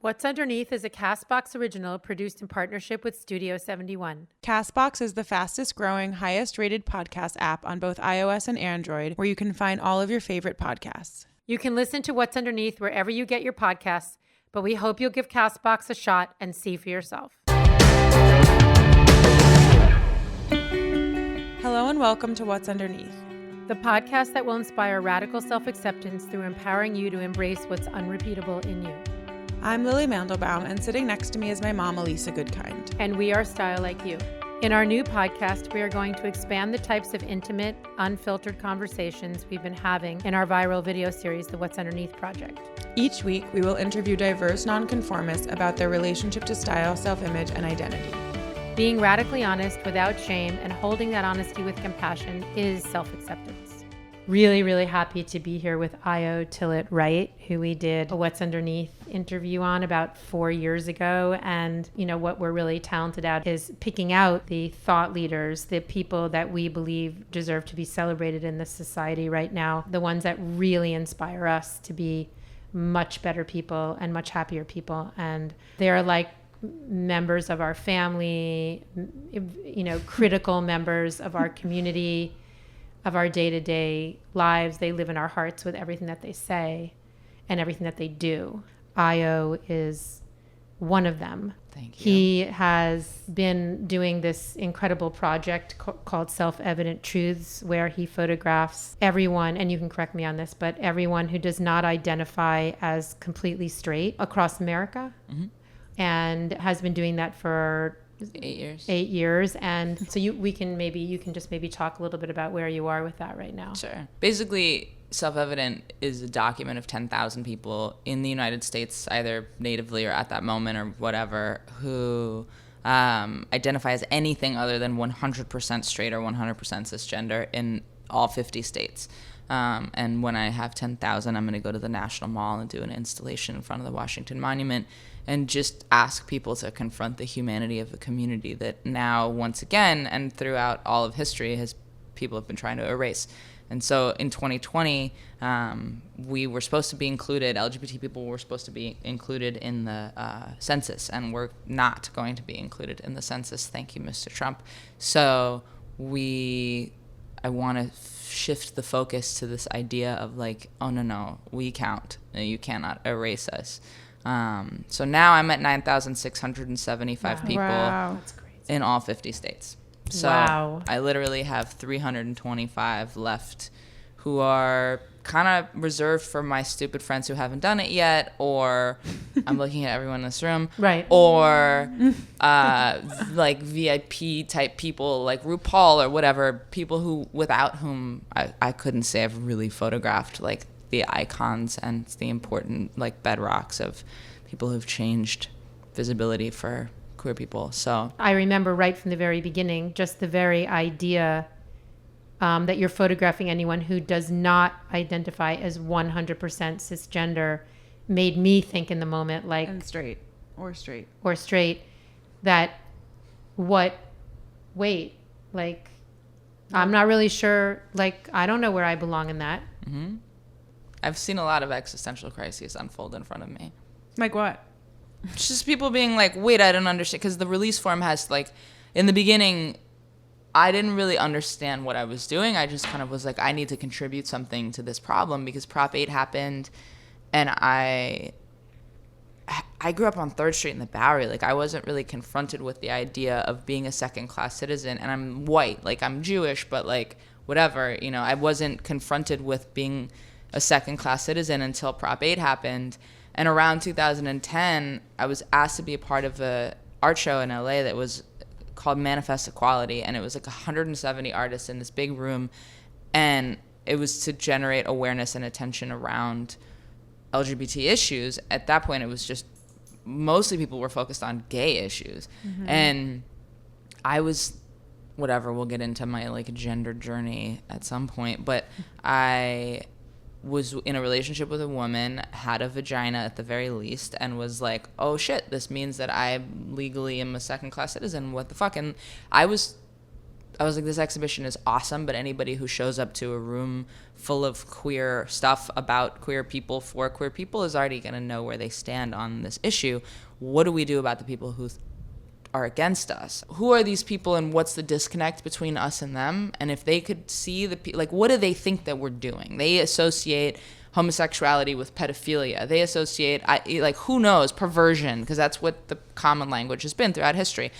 What's Underneath is a CastBox original produced in partnership with Studio 71. CastBox is the fastest growing, highest rated podcast app on both iOS and Android, where you can find all of your favorite podcasts. You can listen to What's Underneath wherever you get your podcasts, but we hope you'll give CastBox a shot and see for yourself. Hello and welcome to What's Underneath, the podcast that will inspire radical self-acceptance through empowering you to embrace what's unrepeatable in you. I'm Lily Mandelbaum, and sitting next to me is my mom, Elisa Goodkind. And we are StyleLikeU. In our new podcast, we are going to expand the types of intimate, unfiltered conversations we've been having in our viral video series, the What's Underneath Project. Each week, we will interview diverse nonconformists about their relationship to style, self-image, and identity. Being radically honest without shame and holding that honesty with compassion is self-acceptance. Really, really happy to be here with Tillett Wright, who we did a What's Underneath interview on about 4 years ago. And, you know, what we're really talented at is picking out the thought leaders, the people that we believe deserve to be celebrated in this society right now, the ones that really inspire us to be much better people and much happier people. And they're like members of our family, you know, critical members of our community, of our day-to-day lives. They live in our hearts with everything that they say and everything that they do. Io is one of them. Thank you. He has been doing this incredible project called SelfEvident Truths, where he photographs everyone, and you can correct me on this, but everyone who does not identify as completely straight across America. Mm-hmm. And has been doing that for 8 years. And so you can just talk a little bit about where you are with that right now. Sure. Basically, SelfEvident is a document of 10,000 people in the United States, either natively or at that moment or whatever, who identify as anything other than 100% straight or 100% cisgender in all 50 states. And when I have 10,000, I'm going to go to the National Mall and do an installation in front of the Washington Monument and just ask people to confront the humanity of a community that now, once again, and throughout all of history, people have been trying to erase. And so in 2020, we were supposed to be included, LGBT people were supposed to be included in the census, and we're not going to be included in the census. Thank you, Mr. Trump. So I want to shift the focus to this idea of like, oh, no, we count. You cannot erase us. So now I'm at 9,675 people in all 50 states. So I literally have 325 left who are kind of reserved for my stupid friends who haven't done it yet, or I'm looking at everyone in this room, right? Or like VIP type people like RuPaul or whatever, people without whom I couldn't say I've really photographed like the icons and the important like bedrocks of people who've changed visibility for queer people. So I remember right from the very beginning, just the very idea that you're photographing anyone who does not identify as 100% cisgender made me think in the moment, like, and straight, that like, I'm not really sure, like, I don't know where I belong in that. Mm-hmm. I've seen a lot of existential crises unfold in front of me. Like what? Just people being like, wait, I don't understand. Because the release form has, like, in the beginning, I didn't really understand what I was doing. I just kind of was like, I need to contribute something to this problem because Prop 8 happened. And I grew up on 3rd Street in the Bowery. Like, I wasn't really confronted with the idea of being a second-class citizen. And I'm white. Like, I'm Jewish, but, like, whatever. You know, I wasn't confronted with being a second-class citizen until Prop 8 happened. And around 2010, I was asked to be a part of an art show in LA that was called Manifest Equality. And it was like 170 artists in this big room. And it was to generate awareness and attention around LGBT issues. At that point, it was just mostly people were focused on gay issues. Mm-hmm. And I was, whatever, we'll get into my like gender journey at some point. But I was in a relationship with a woman, had a vagina at the very least, and was like, oh shit, this means that I legally am a second-class citizen. What the fuck? And I I was like, this exhibition is awesome, but anybody who shows up to a room full of queer stuff about queer people for queer people is already going to know where they stand on this issue. What do we do about the people who are against us? Who are these people, and what's the disconnect between us and them? And if they could see like, what do they think that we're doing? They associate homosexuality with pedophilia. They associate, like, who knows, perversion, because that's what the common language has been throughout history.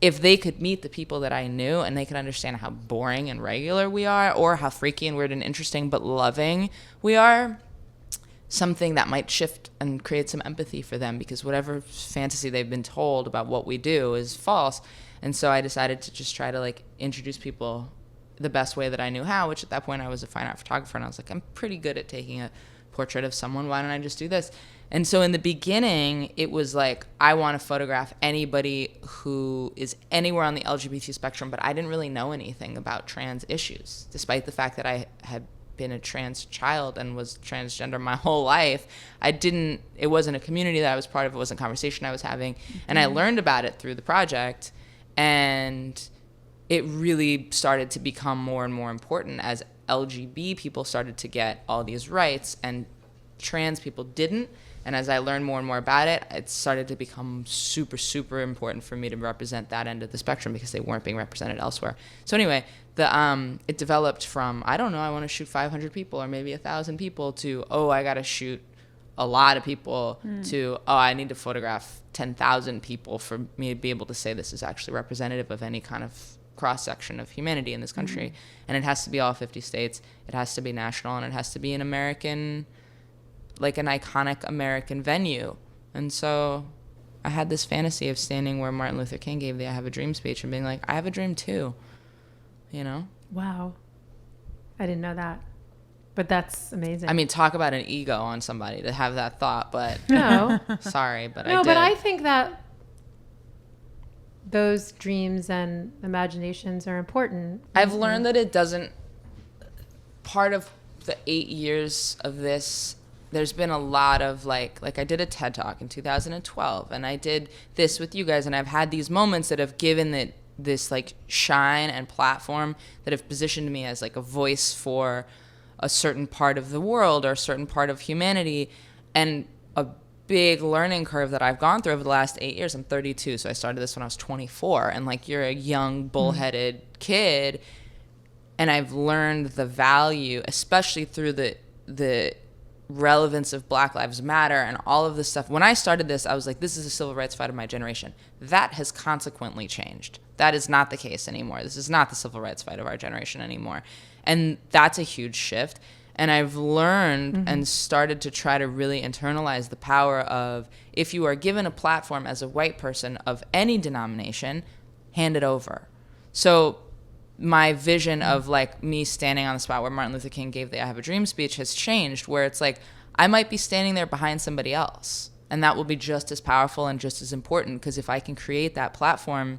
If they could meet the people that I knew and they could understand how boring and regular we are, or how freaky and weird and interesting but loving we are, something that might shift and create some empathy for them, because whatever fantasy they've been told about what we do is false. And so I decided to just try to, like, introduce people the best way that I knew how, which at that point I was a fine art photographer, and I was like, I'm pretty good at taking a portrait of someone. Why don't I just do this? And so in the beginning, it was like, I want to photograph anybody who is anywhere on the LGBT spectrum, but I didn't really know anything about trans issues, despite the fact that I had been a trans child and was transgender my whole life. It wasn't a community that I was part of. It wasn't a conversation I was having. Mm-hmm. And I learned about it through the project, and it really started to become more and more important as LGB people started to get all these rights and trans people didn't. And as I learned more and more about it, it started to become super, super important for me to represent that end of the spectrum, because they weren't being represented elsewhere. So anyway, it developed from, I don't know, I want to shoot 500 people or maybe 1,000 people to, oh, I got to shoot a lot of people to, oh, I need to photograph 10,000 people for me to be able to say this is actually representative of any kind of cross-section of humanity in this country. Mm-hmm. And it has to be all 50 states. It has to be national, and it has to be an American, like an iconic American venue. And so I had this fantasy of standing where Martin Luther King gave the I Have a Dream speech and being like, I have a dream too, you know? Wow. I didn't know that. But that's amazing. I mean, talk about an ego on somebody to have that thought, but no. Sorry, but no, I did. but I think that those dreams and imaginations are important. I've learned that it doesn't, part of the 8 years of this, there's been a lot of like I did a TED Talk in 2012, and I did this with you guys, and I've had these moments that have given it this like shine and platform that have positioned me as like a voice for a certain part of the world or a certain part of humanity. And a big learning curve that I've gone through over the last 8 years. I'm 32, so I started this when I was 24, and like, you're a young bullheaded kid, and I've learned the value, especially through the relevance of Black Lives Matter and all of this stuff. When I started this, I was like, this is a civil rights fight of my generation. That has consequently changed. That is not the case anymore. This is not the civil rights fight of our generation anymore. And that's a huge shift. And I've learned and started to try to really internalize the power of, if you are given a platform as a white person of any denomination, hand it over. So my vision of like me standing on the spot where Martin Luther King gave the I Have a Dream speech has changed, where it's like, I might be standing there behind somebody else, and that will be just as powerful and just as important, because if I can create that platform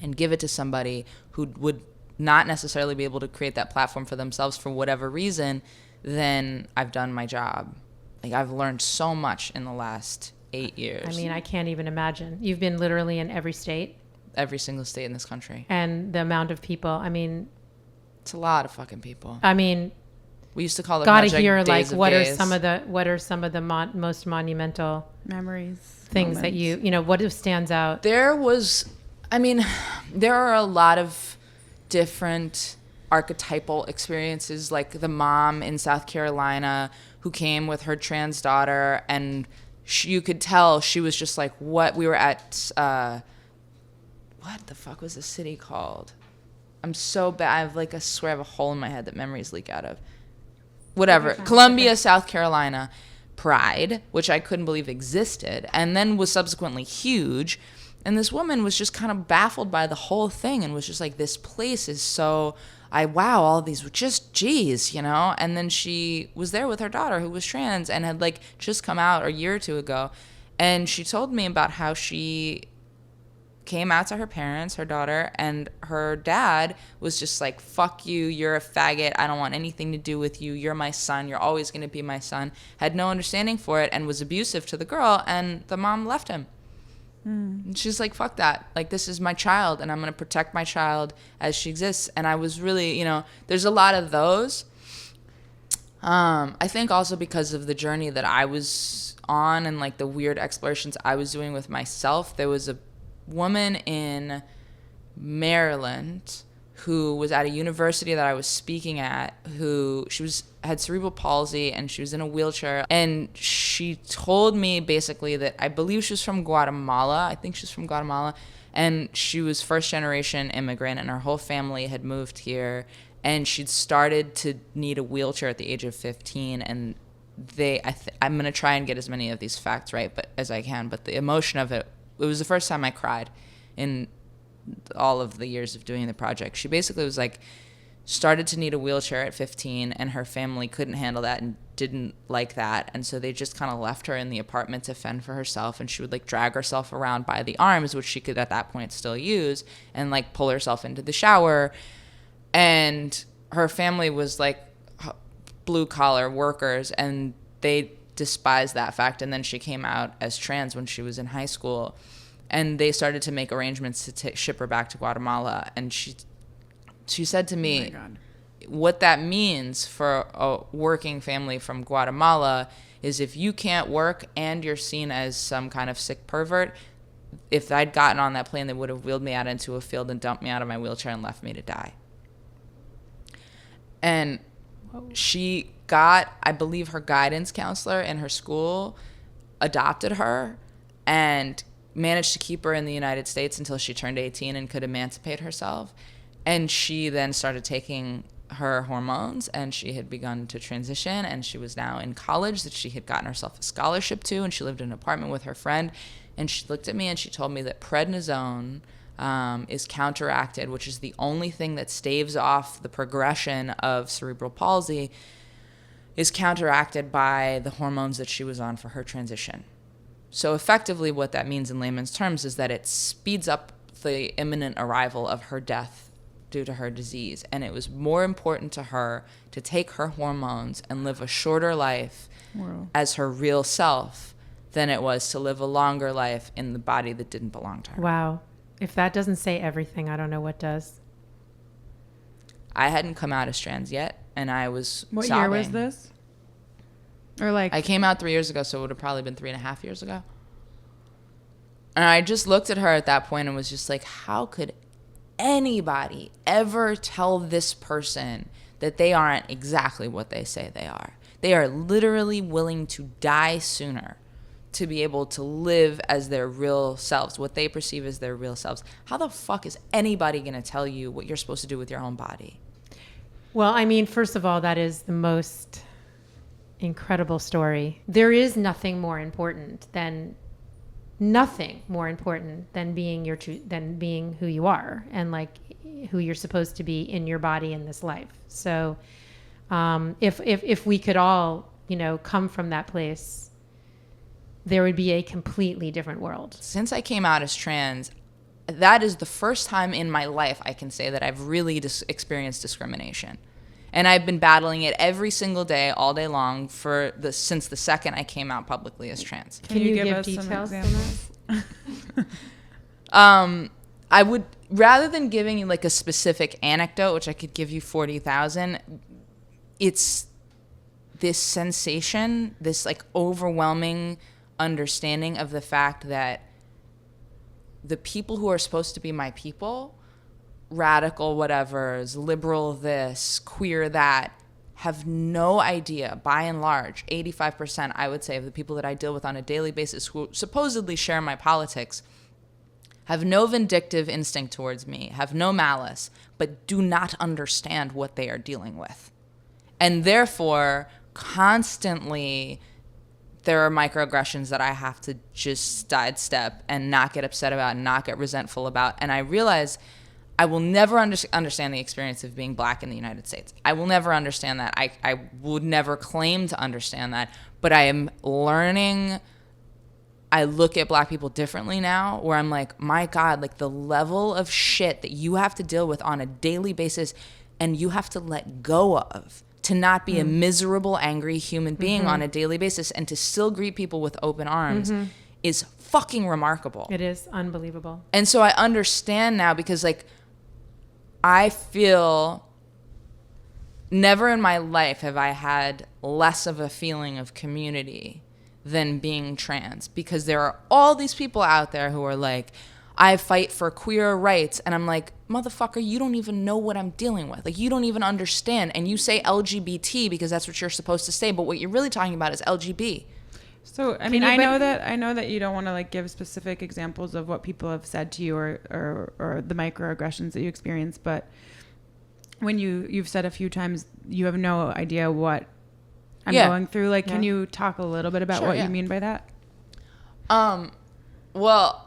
and give it to somebody who would not necessarily be able to create that platform for themselves for whatever reason, then I've done my job. Like, I've learned so much in the last 8 years. I mean, I can't even imagine. You've been literally in every state. Every single state in this country. And the amount of people, I mean, it's a lot of fucking people. I mean, we used to call it gotta hear like what days. are some of the most monumental memories, things moments. That you know, what stands out? There are a lot of different archetypal experiences, like the mom in South Carolina who came with her trans daughter, and you could tell she was just like, what we were at, what the fuck was the city called? I'm so bad. I swear I have a hole in my head that memories leak out of. Whatever. Columbia, South Carolina Pride, which I couldn't believe existed, and then was subsequently huge. And this woman was just kind of baffled by the whole thing and was just like, this place is so, wow, all these were just, geez, you know? And then she was there with her daughter who was trans and had like just come out a year or two ago. And she told me about how she came out to her parents, her daughter, and her dad was just like, fuck you, you're a faggot, I don't want anything to do with you, you're my son, you're always going to be my son, had no understanding for it and was abusive to the girl, and the mom left him. And she's like, fuck that. Like, this is my child, and I'm going to protect my child as she exists. And I was really, there's a lot of those. I think also because of the journey that I was on and like the weird explorations I was doing with myself. There was a woman in Maryland who was at a university that I was speaking at, who had cerebral palsy, and she was in a wheelchair. And she told me basically that I believe she was from Guatemala. I think she's from Guatemala. And she was first generation immigrant, and her whole family had moved here. And she'd started to need a wheelchair at the age of 15. And I'm going to try and get as many of these facts right as I can. But the emotion of it was the first time I cried in all of the years of doing the project. She basically was like, started to need a wheelchair at 15, and her family couldn't handle that and didn't like that. And so they just kind of left her in the apartment to fend for herself. And she would like drag herself around by the arms, which she could at that point still use, and like pull herself into the shower. And her family was like blue collar workers, and they despised that fact. And then she came out as trans when she was in high school, and they started to make arrangements to ship her back to Guatemala. And she said to me, what that means for a working family from Guatemala is if you can't work and you're seen as some kind of sick pervert, if I'd gotten on that plane, they would have wheeled me out into a field and dumped me out of my wheelchair and left me to die. And she got, I believe, her guidance counselor in her school adopted her and managed to keep her in the United States until she turned 18 and could emancipate herself. And she then started taking her hormones, and she had begun to transition, and she was now in college that she had gotten herself a scholarship to, and she lived in an apartment with her friend. And she looked at me and she told me that prednisone is counteracted, which is the only thing that staves off the progression of cerebral palsy, is counteracted by the hormones that she was on for her transition. So effectively what that means in layman's terms is that it speeds up the imminent arrival of her death due to her disease. And it was more important to her to take her hormones and live a shorter life as her real self than it was to live a longer life in the body that didn't belong to her. Wow. If that doesn't say everything, I don't know what does. I hadn't come out as trans yet, and I was What sobbing. year was this? Or like... I came out 3 years ago, so it would have probably been 3.5 years ago. And I just looked at her at that point and was just like, how could anybody ever tell this person that they aren't exactly what they say they are? They are literally willing to die sooner to be able to live as their real selves, what they perceive as their real selves. How the fuck is anybody going to tell you what you're supposed to do with your own body? Well, I mean, first of all, that is the most incredible story. There is nothing more important than being your true, than being who you are and like who you're supposed to be in your body in this life. So if we could all, come from that place, there would be a completely different world. Since I came out as trans, that is the first time in my life I can say that I've really experienced discrimination. And I've been battling it every single day, all day long, since the second I came out publicly as trans. Can you give us details some on examples? I would, rather than giving you like a specific anecdote, which I could give you 40,000, it's this sensation, this like overwhelming understanding of the fact that the people who are supposed to be my people, radical whatevers, liberal this, queer that, have no idea, by and large, 85%, I would say, of the people that I deal with on a daily basis who supposedly share my politics, have no vindictive instinct towards me, have no malice, but do not understand what they are dealing with. And therefore, constantly, there are microaggressions that I have to just sidestep and not get upset about and not get resentful about. And I realize I will never understand the experience of being black in the United States. I will never understand that. I would never claim to understand that. But I am learning. I look at black people differently now, where I'm like, my God, like the level of shit that you have to deal with on a daily basis and you have to let go of, to not be a miserable, angry human being on a daily basis and to still greet people with open arms is fucking remarkable. It is unbelievable. And so I understand now, because like I feel never in my life have I had less of a feeling of community than being trans, because there are all these people out there who are like, I fight for queer rights. And I'm like, motherfucker, you don't even know what I'm dealing with. Like, you don't even understand. And you say LGBT because that's what you're supposed to say. But what you're really talking about is LGB. So, I mean, I know that you don't want to like give specific examples of what people have said to you or the microaggressions that you experience. But when you've said a few times, you have no idea what I'm going through. Like, can you talk a little bit about what you mean by that? Well,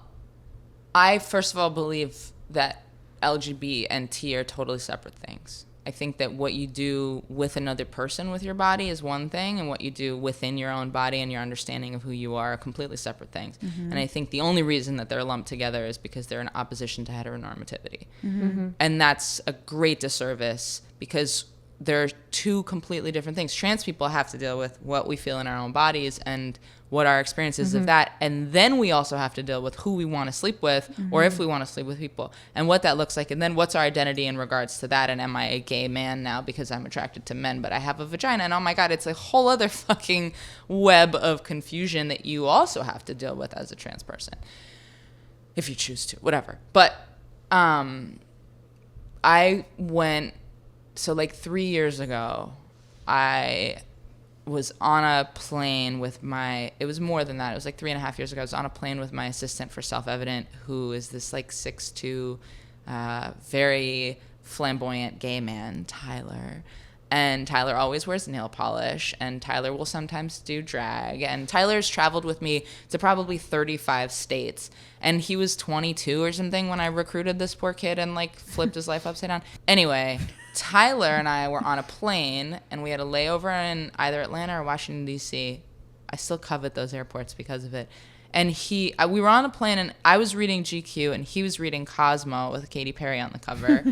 I first of all believe that LGB and T are totally separate things. I think that what you do with another person with your body is one thing, and what you do within your own body and your understanding of who you are completely separate things. Mm-hmm. And I think the only reason that they're lumped together is because they're in opposition to heteronormativity. Mm-hmm. And that's a great disservice, because they're two completely different things. Trans people have to deal with what we feel in our own bodies and what our experience is of that. And then we also have to deal with who we want to sleep with, or if we want to sleep with people, and what that looks like. And then what's our identity in regards to that? And am I a gay man now because I'm attracted to men, but I have a vagina? And oh my God, it's a whole other fucking web of confusion that you also have to deal with as a trans person, if you choose to, whatever. But I went, so like 3 years ago, I was on a plane with it was more than that. It was like 3.5 years ago. I was on a plane with my assistant for SelfEvident, who is this like 6'2", very flamboyant gay man, Tyler. And Tyler always wears nail polish, and Tyler will sometimes do drag. And Tyler's traveled with me to probably 35 states. And he was 22 or something when I recruited this poor kid and like flipped his life upside down. Anyway, Tyler and I were on a plane, and we had a layover in either Atlanta or Washington, D.C. I still covet those airports because of it. And we were on a plane, and I was reading GQ, and he was reading Cosmo with Katy Perry on the cover,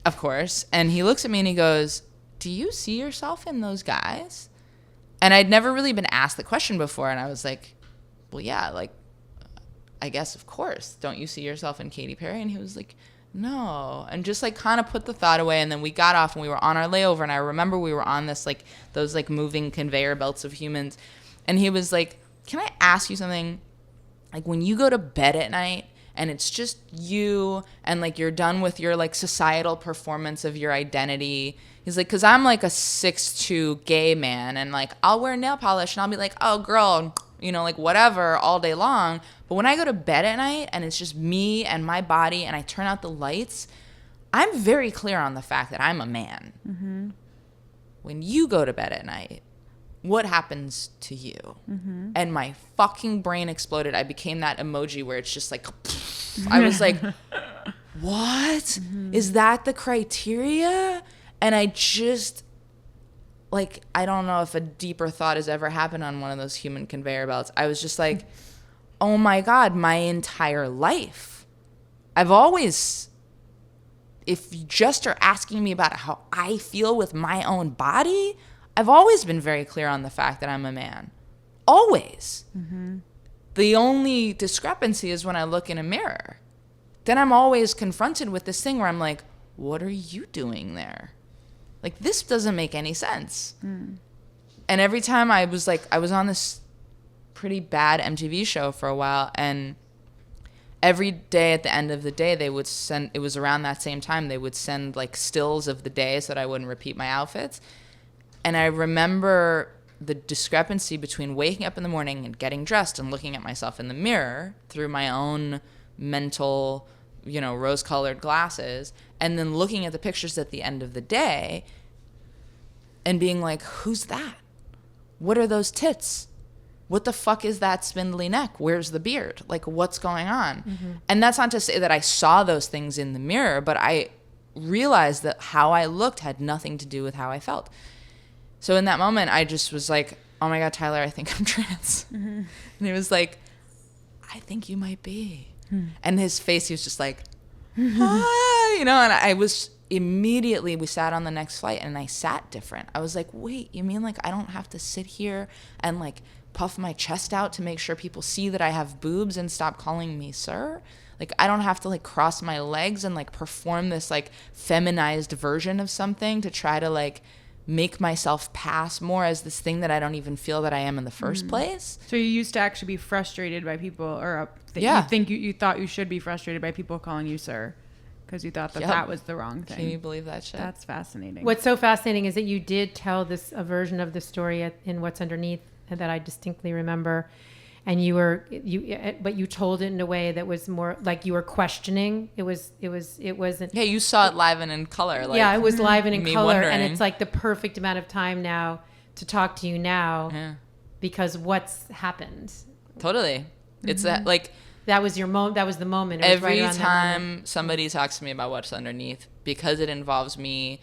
of course. And he looks at me and he goes, do you see yourself in those guys? And I'd never really been asked the question before. And I was like, well, yeah, like, I guess, of course. Don't you see yourself in Katy Perry? And he was like, no. And just like kind of put the thought away. And then we got off and we were on our layover. And I remember we were on this like those like moving conveyor belts of humans. And he was like, can I ask you something? Like, when you go to bed at night and it's just you and like you're done with your like societal performance of your identity, he's like, because I'm like a 6'2" gay man, and like I'll wear nail polish and I'll be like, oh girl, you know, like whatever all day long. But when I go to bed at night and it's just me and my body and I turn out the lights, I'm very clear on the fact that I'm a man. Mm-hmm. When you go to bed at night, what happens to you? Mm-hmm. And my fucking brain exploded. I became that emoji where it's just like, I was like, what? Mm-hmm. Is that the criteria? And I just, like, I don't know if a deeper thought has ever happened on one of those human conveyor belts. I was just like, oh my God, my entire life, I've always, if you just are asking me about how I feel with my own body, I've always been very clear on the fact that I'm a man. Always. Mm-hmm. The only discrepancy is when I look in a mirror. Then I'm always confronted with this thing where I'm like, what are you doing there? Like, this doesn't make any sense. Mm. And every time I was on this pretty bad MTV show for a while, and every day at the end of the day, they would send, it was around that same time, they would send like stills of the day so that I wouldn't repeat my outfits. And I remember the discrepancy between waking up in the morning and getting dressed and looking at myself in the mirror through my own mental, you know, rose-colored glasses, and then looking at the pictures at the end of the day and being like, who's that? What are those tits? What the fuck is that spindly neck? Where's the beard? Like, what's going on? Mm-hmm. And that's not to say that I saw those things in the mirror, but I realized that how I looked had nothing to do with how I felt. So in that moment, I just was like, oh my God, Tyler, I think I'm trans. Mm-hmm. And he was like, I think you might be. Mm. And his face, he was just like, ah, you know, and I was immediately, we sat on the next flight and I sat different. I was like, wait, you mean like I don't have to sit here and like puff my chest out to make sure people see that I have boobs and stop calling me sir. Like, I don't have to, like, cross my legs and, like, perform this, like, feminized version of something to try to, like, make myself pass more as this thing that I don't even feel that I am in the first place. So you used to actually be frustrated by people, or you thought you should be frustrated by people calling you sir, because you thought that that was the wrong thing. Can you believe that shit? That's fascinating. What's so fascinating is that you did tell a version of the story in What's Underneath that I distinctly remember. And but you told it in a way that was more like you were questioning. It wasn't. Yeah, you saw it live and in color. Like, yeah, it was live and in color. Wondering. And it's like the perfect amount of time now to talk to you now because what's happened. Totally. It's like. That was your moment. That was the moment. It was every right time somebody talks to me about what's underneath, because it involves me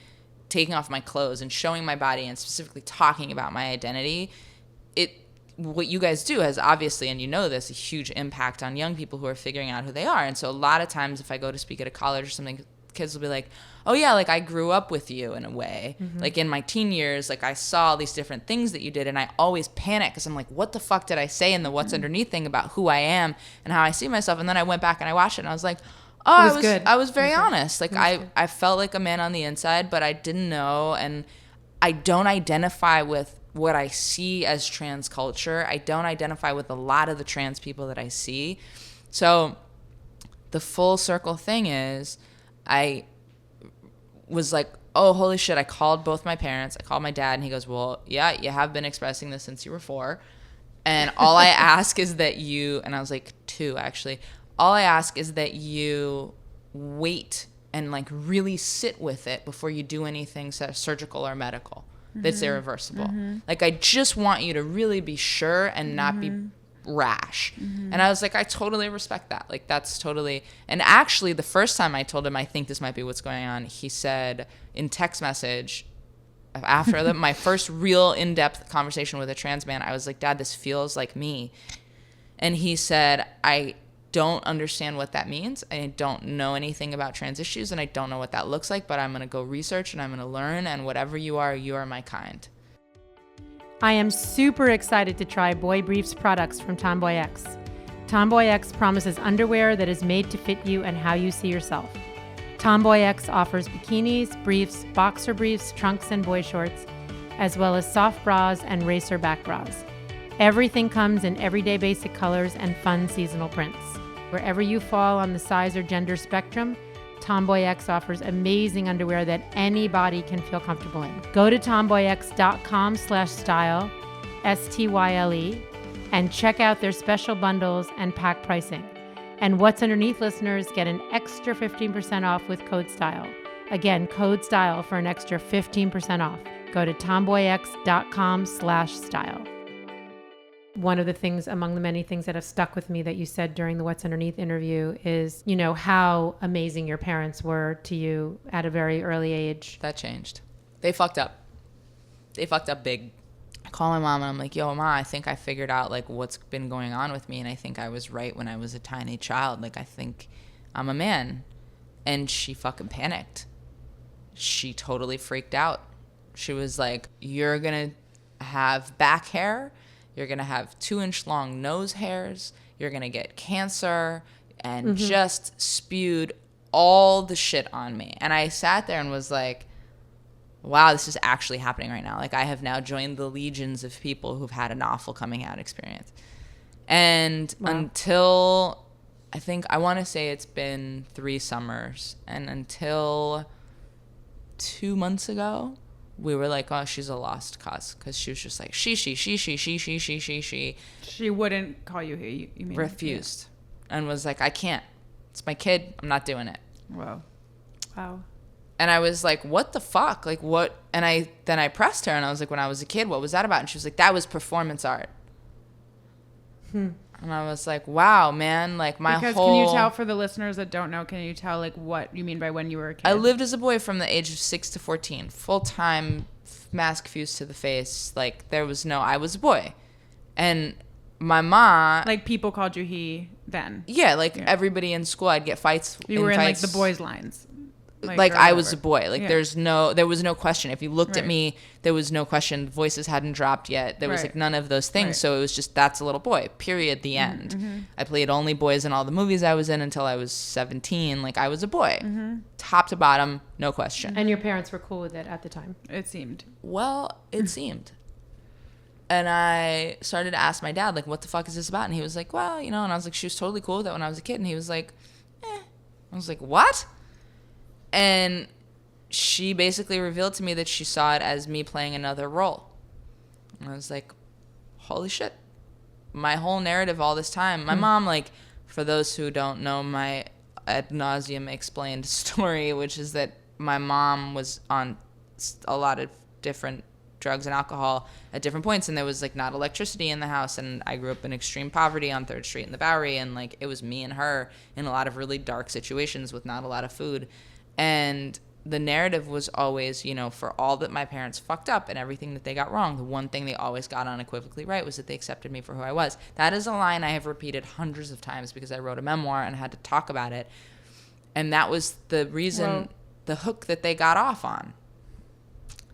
taking off my clothes and showing my body and specifically talking about my identity, what you guys do has obviously, and you know this, a huge impact on young people who are figuring out who they are. And so a lot of times if I go to speak at a college or something, kids will be like, oh yeah, like I grew up with you in a way. Like in my teen years, like I saw all these different things that you did, and I always panic because I'm like, what the fuck did I say in the what's underneath thing about who I am and how I see myself? And then I went back and I watched it and I was like, oh, I was very honest. Like I felt like a man on the inside, but I didn't know, and I don't identify with what I see as trans culture. I don't identify with a lot of the trans people that I see. So the full circle thing is I was like, oh, holy shit. I called both my parents. I called my dad, and he goes, well, yeah, you have been expressing this since you were 4. And all I ask is that you, and I was like 2 actually, all I ask is that you wait and like really sit with it before you do anything surgical or medical that's irreversible. Like, I just want you to really be sure and not be rash. And I was like, I totally respect that. Like, that's totally. And actually, the first time I told him I think this might be what's going on, he said in text message after my first real in-depth conversation with a trans man, I was like, Dad, this feels like me. And he said, I don't understand what that means. I don't know anything about trans issues, and I don't know what that looks like, but I'm going to go research and I'm going to learn, and whatever you are my kind. I am super excited to try Boy Briefs products from Tomboy X. Tomboy X promises underwear that is made to fit you and how you see yourself. Tomboy X offers bikinis, briefs, boxer briefs, trunks, and boy shorts, as well as soft bras and racer back bras. Everything comes in everyday basic colors and fun seasonal prints. Wherever you fall on the size or gender spectrum, Tomboy X offers amazing underwear that anybody can feel comfortable in. Go to tomboyx.com/style, STYLE, and check out their special bundles and pack pricing. And What's Underneath listeners get an extra 15% off with code STYLE. Again, code STYLE for an extra 15% off. Go to tomboyx.com/style. One of the things, among the many things that have stuck with me that you said during the What's Underneath interview is, you know, how amazing your parents were to you at a very early age. That changed. They fucked up. They fucked up big. I call my mom and I'm like, yo, Ma, I think I figured out like what's been going on with me, and I think I was right when I was a tiny child. Like, I think I'm a man. And she fucking panicked. She totally freaked out. She was like, you're gonna have back hair, you're going to have 2-inch long nose hairs, you're going to get cancer, and just spewed all the shit on me. And I sat there and was like, wow, this is actually happening right now. Like, I have now joined the legions of people who've had an awful coming out experience. And until, I think, I want to say it's been 3 summers, and until 2 months ago, we were like, oh, she's a lost cause, because she was just like, she. She wouldn't call you he. You mean refused, and was like, I can't. It's my kid. I'm not doing it. Wow. And I was like, what the fuck? Like, what? And I pressed her, and I was like, when I was a kid, what was that about? And she was like, that was performance art. And I was like, wow, man, like because can you tell, for the listeners that don't know, can you tell like what you mean by when you were a kid? I lived as a boy from the age of 6 to 14, full-time, mask fused to the face. Like, there was no, I was a boy. And my mom, like, people called you he then? Yeah, like everybody in school, I'd get fights. You were in like the boys' lines. Like I was a boy. Like Yeah. there was no question. If you looked at Right. me, there was no question. Voices hadn't dropped yet. There was Right. like none of those things. Right. So it was just, that's a little boy, period, the end. I played only boys in all the movies I was in until I was 17. Like I was a boy, top to bottom, no question. And your parents were cool with it at the time. It seemed. Well, it seemed. And I started to ask my dad, like, what the fuck is this about? And he was like, well, you know, and I was like, she was totally cool with it when I was a kid. And he was like, eh. I was like, what? And she basically revealed to me that she saw it as me playing another role. And I was like, holy shit. My whole narrative all this time. My mom, like, for those who don't know my ad nauseum explained story, which is that my mom was on a lot of different drugs and alcohol at different points, and there was like not electricity in the house, and I grew up in extreme poverty on 3rd Street in the Bowery, and like it was me and her in a lot of really dark situations with not a lot of food. And the narrative was always, you know, for all that my parents fucked up and everything that they got wrong, the one thing they always got unequivocally right was that they accepted me for who I was. That is a line I have repeated hundreds of times because I wrote a memoir and had to talk about it. And that was the reason, the hook that they got off on.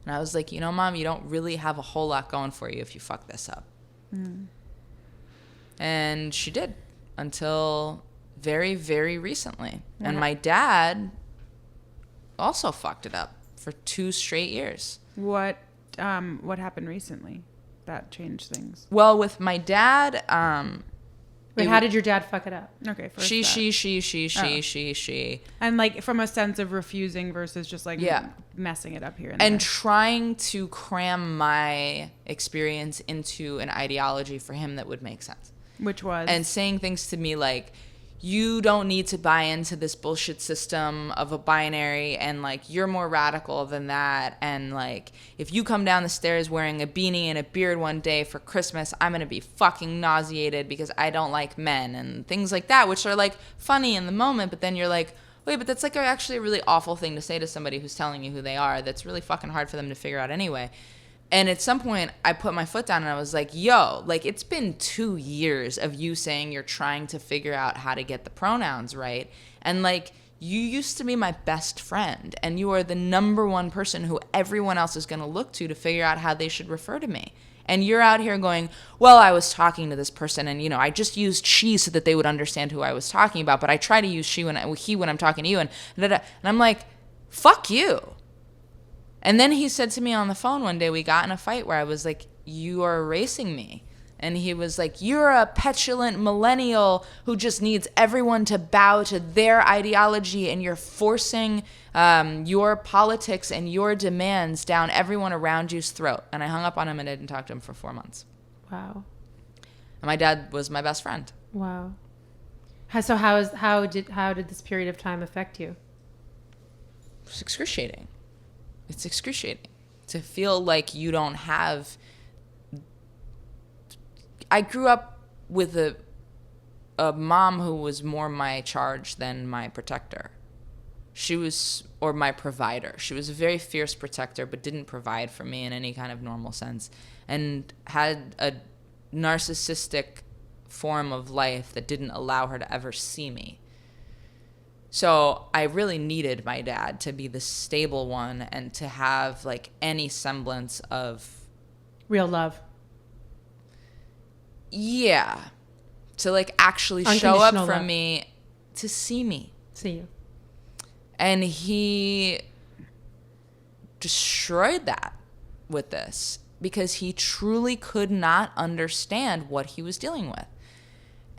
And I was like, you know, Mom, you don't really have a whole lot going for you if you fuck this up. And she did until very, very recently. And my dad also fucked it up for 2 straight years. What happened recently that changed things? Well, with my dad, Wait, how did your dad fuck it up? Okay, first she. And like from a sense of refusing versus just like Yeah. messing it up here And trying to cram my experience into an ideology for him that would make sense. which was And saying things to me like, you don't need to buy into this bullshit system of a binary, and like you're more radical than that, and like if you come down the stairs wearing a beanie and a beard one day for Christmas, I'm gonna be fucking nauseated because I don't like men, and things like that, which are like funny in the moment, but then you're like, wait, but that's like actually a really awful thing to say to somebody who's telling you who they are. That's really fucking hard for them to figure out anyway. And at some point, I put my foot down and I was like, yo, like, it's been 2 years of you saying you're trying to figure out how to get the pronouns right. And, like, you used to be my best friend. And you are the number one person who everyone else is going to look to figure out how they should refer to me. And you're out here going, well, I was talking to this person and, you know, I just used she so that they would understand who I was talking about. But I try to use he when I'm talking to you. And I'm like, fuck you. And then he said to me on the phone one day, we got in a fight where I was like, you are erasing me. And he was like, you're a petulant millennial who just needs everyone to bow to their ideology, and you're forcing your politics and your demands down everyone around you's throat. And I hung up on him and I didn't talk to him for 4 months. Wow. And my dad was my best friend. Wow. How did this period of time affect you? It's excruciating. It's excruciating to feel like you don't have. I grew up with a mom who was more my charge than my protector. She was, or my provider. She was a very fierce protector, but didn't provide for me in any kind of normal sense, and had a narcissistic form of life that didn't allow her to ever see me. So I really needed my dad to be the stable one and to have like any semblance of Real love. Yeah. To like actually show up for love. me, to see me. See you. And he destroyed that with this because he truly could not understand what he was dealing with.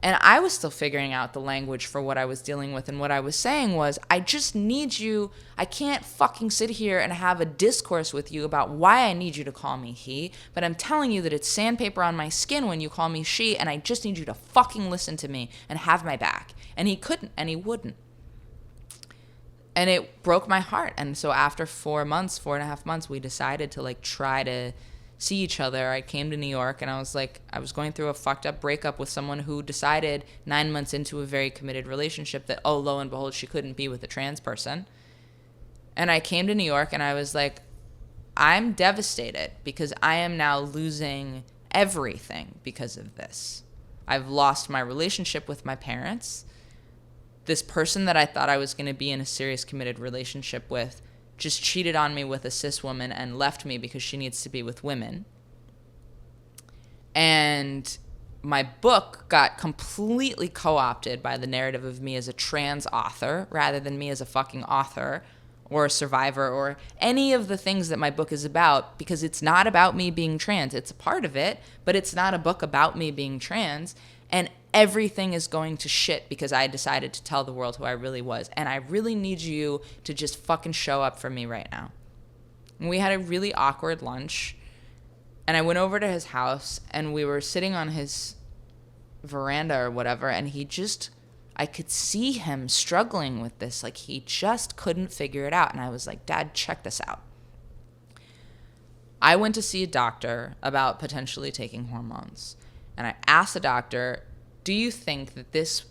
And I was still figuring out the language for what I was dealing with. And what I was saying was, I just need you. I can't fucking sit here and have a discourse with you about why I need you to call me he. But I'm telling you that it's sandpaper on my skin when you call me she. And I just need you to fucking listen to me and have my back. And he couldn't and he wouldn't. And it broke my heart. And so after 4.5 months, we decided to like try to see each other. I came to New York and I was going through a fucked up breakup with someone who decided 9 months into a very committed relationship that, oh, lo and behold, she couldn't be with a trans person. And I came to New York and I was like, I'm devastated because I am now losing everything because of this. I've lost my relationship with my parents. this person that I thought I was going to be in a serious committed relationship with just cheated on me with a cis woman and left me because she needs to be with women. And my book got completely co-opted by the narrative of me as a trans author rather than me as a fucking author or a survivor or any of the things that my book is about, because it's not about me being trans. It's a part of it, but it's not a book about me being trans. And everything is going to shit because I decided to tell the world who I really was. And I really need you to just fucking show up for me right now. And we had a really awkward lunch. And I went over to his house, and we were sitting on his veranda or whatever, and I could see him struggling with this. Like, he just couldn't figure it out. And I was like, Dad, check this out. I went to see a doctor about potentially taking hormones. And I asked the doctor, do you think that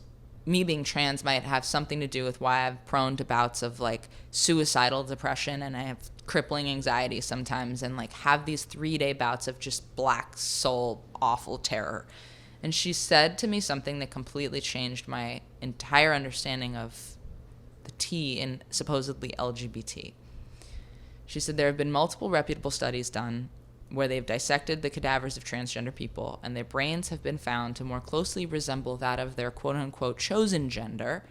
me being trans might have something to do with why I'm prone to bouts of like suicidal depression, and I have crippling anxiety sometimes, and like have these 3-day bouts of just black soul awful terror? And she said to me something that completely changed my entire understanding of the T in supposedly LGBT. She said there have been multiple reputable studies done where they've dissected the cadavers of transgender people, and their brains have been found to more closely resemble that of their quote-unquote chosen gender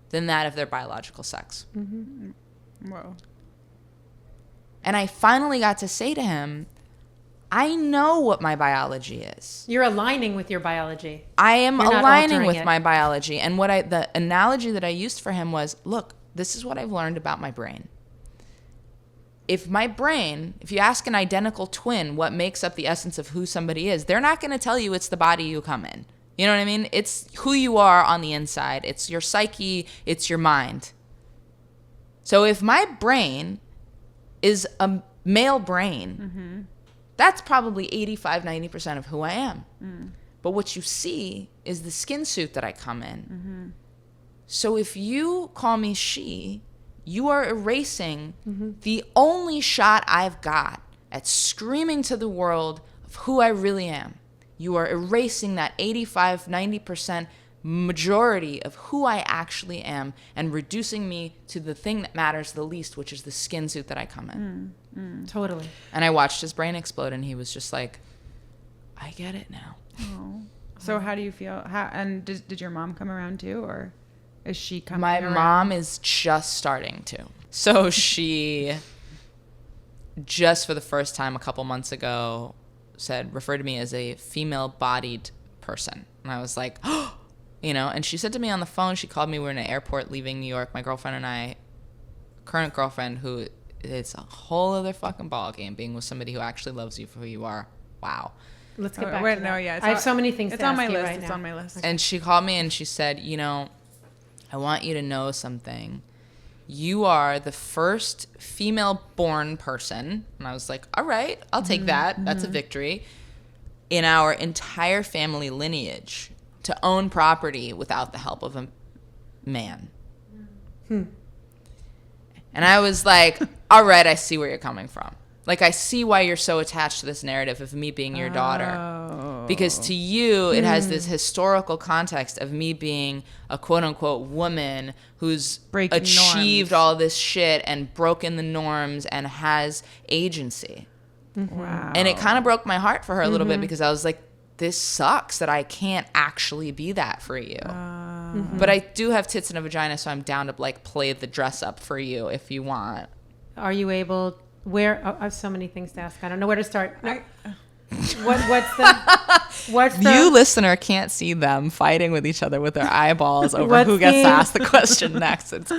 than that of their biological sex. Mm-hmm. Whoa. And I finally got to say to him, I know what my biology is. You're aligning with your biology. I am aligning with it. my biology. And the analogy that I used for him was, look, this is what I've learned about my brain. If you ask an identical twin what makes up the essence of who somebody is, they're not going to tell you it's the body you come in. You know what I mean? It's who you are on the inside. It's your psyche. It's your mind. So if my brain is a male brain, mm-hmm. that's probably 85-90% of who I am. Mm. But what you see is the skin suit that I come in. Mm-hmm. So if you call me she, you are erasing mm-hmm. the only shot I've got at screaming to the world of who I really am. You are erasing that 85-90% majority of who I actually am and reducing me to the thing that matters the least, which is the skin suit that I come in. Totally. And I watched his brain explode, and he was just like, I get it now. Oh. So how do you feel? And did your mom come around too, or is she coming My around? mom is just starting to. So she just for the first time a couple months ago referred to me as a female-bodied person. And I was like, oh, and she said to me on the phone, she called me, we were in an airport leaving New York, my girlfriend and I, current girlfriend, who it's a whole other fucking ballgame being with somebody who actually loves you for who you are. Wow. Let's get back to that. No, yeah, I have so many things to ask on my you list. right It's now. on my list. And she called me and she said, I want you to know something. You are the first female-born person. And I was like, all right, I'll take that. That's a victory. In our entire family lineage to own property without the help of a man. And I was like, all right, I see where you're coming from. Like, I see why you're so attached to this narrative of me being your daughter. Because to you, it has this historical context of me being a quote-unquote woman who's achieved all this shit and broken the norms and has agency. Wow. And it kind of broke my heart for her a little bit, because I was like, this sucks that I can't actually be that for you. But I do have tits and a vagina, so I'm down to like play the dress up for you if you want. Are you able... I have so many things to ask. I don't know where to start. What's the You listener can't see them fighting with each other with their eyeballs over who gets to ask the question next. It's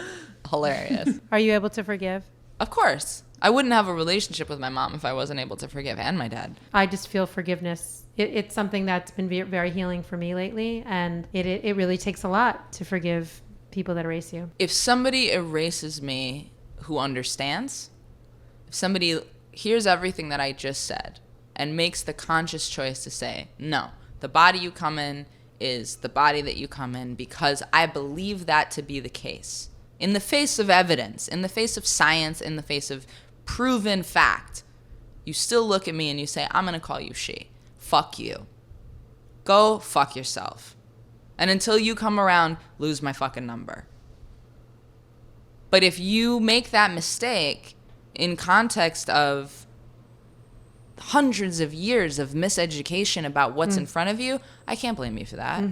hilarious. Are you able to forgive? Of course. I wouldn't have a relationship with my mom if I wasn't able to forgive, and my dad. I just feel forgiveness. It's something that's been very healing for me lately, and it really takes a lot to forgive people that erase you. If somebody erases me who understands, if somebody hears everything that I just said and makes the conscious choice to say, no, the body you come in is the body that you come in because I believe that to be the case. In the face of evidence, in the face of science, in the face of proven fact, you still look at me and you say, I'm going to call you she. Fuck you. Go fuck yourself. And until you come around, lose my fucking number. But if you make that mistake in context of hundreds of years of miseducation about what's in front of you, I can't blame you for that.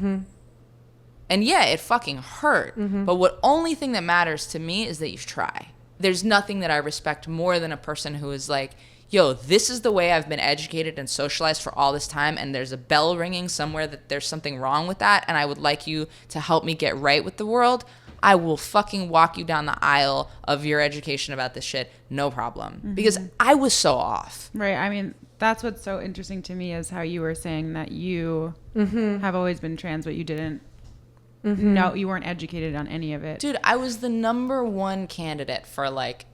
And yeah, it fucking hurt. But what only thing that matters to me is that you try. There's nothing that I respect more than a person who is like, yo, this is the way I've been educated and socialized for all this time, and there's a bell ringing somewhere that there's something wrong with that, and I would like you to help me get right with the world. I will fucking walk you down the aisle of your education about this shit, no problem. Because I was so off. Right. I mean, that's what's so interesting to me is how you were saying that you have always been trans, but you didn't. No, you weren't educated on any of it. Dude, I was the number one candidate for like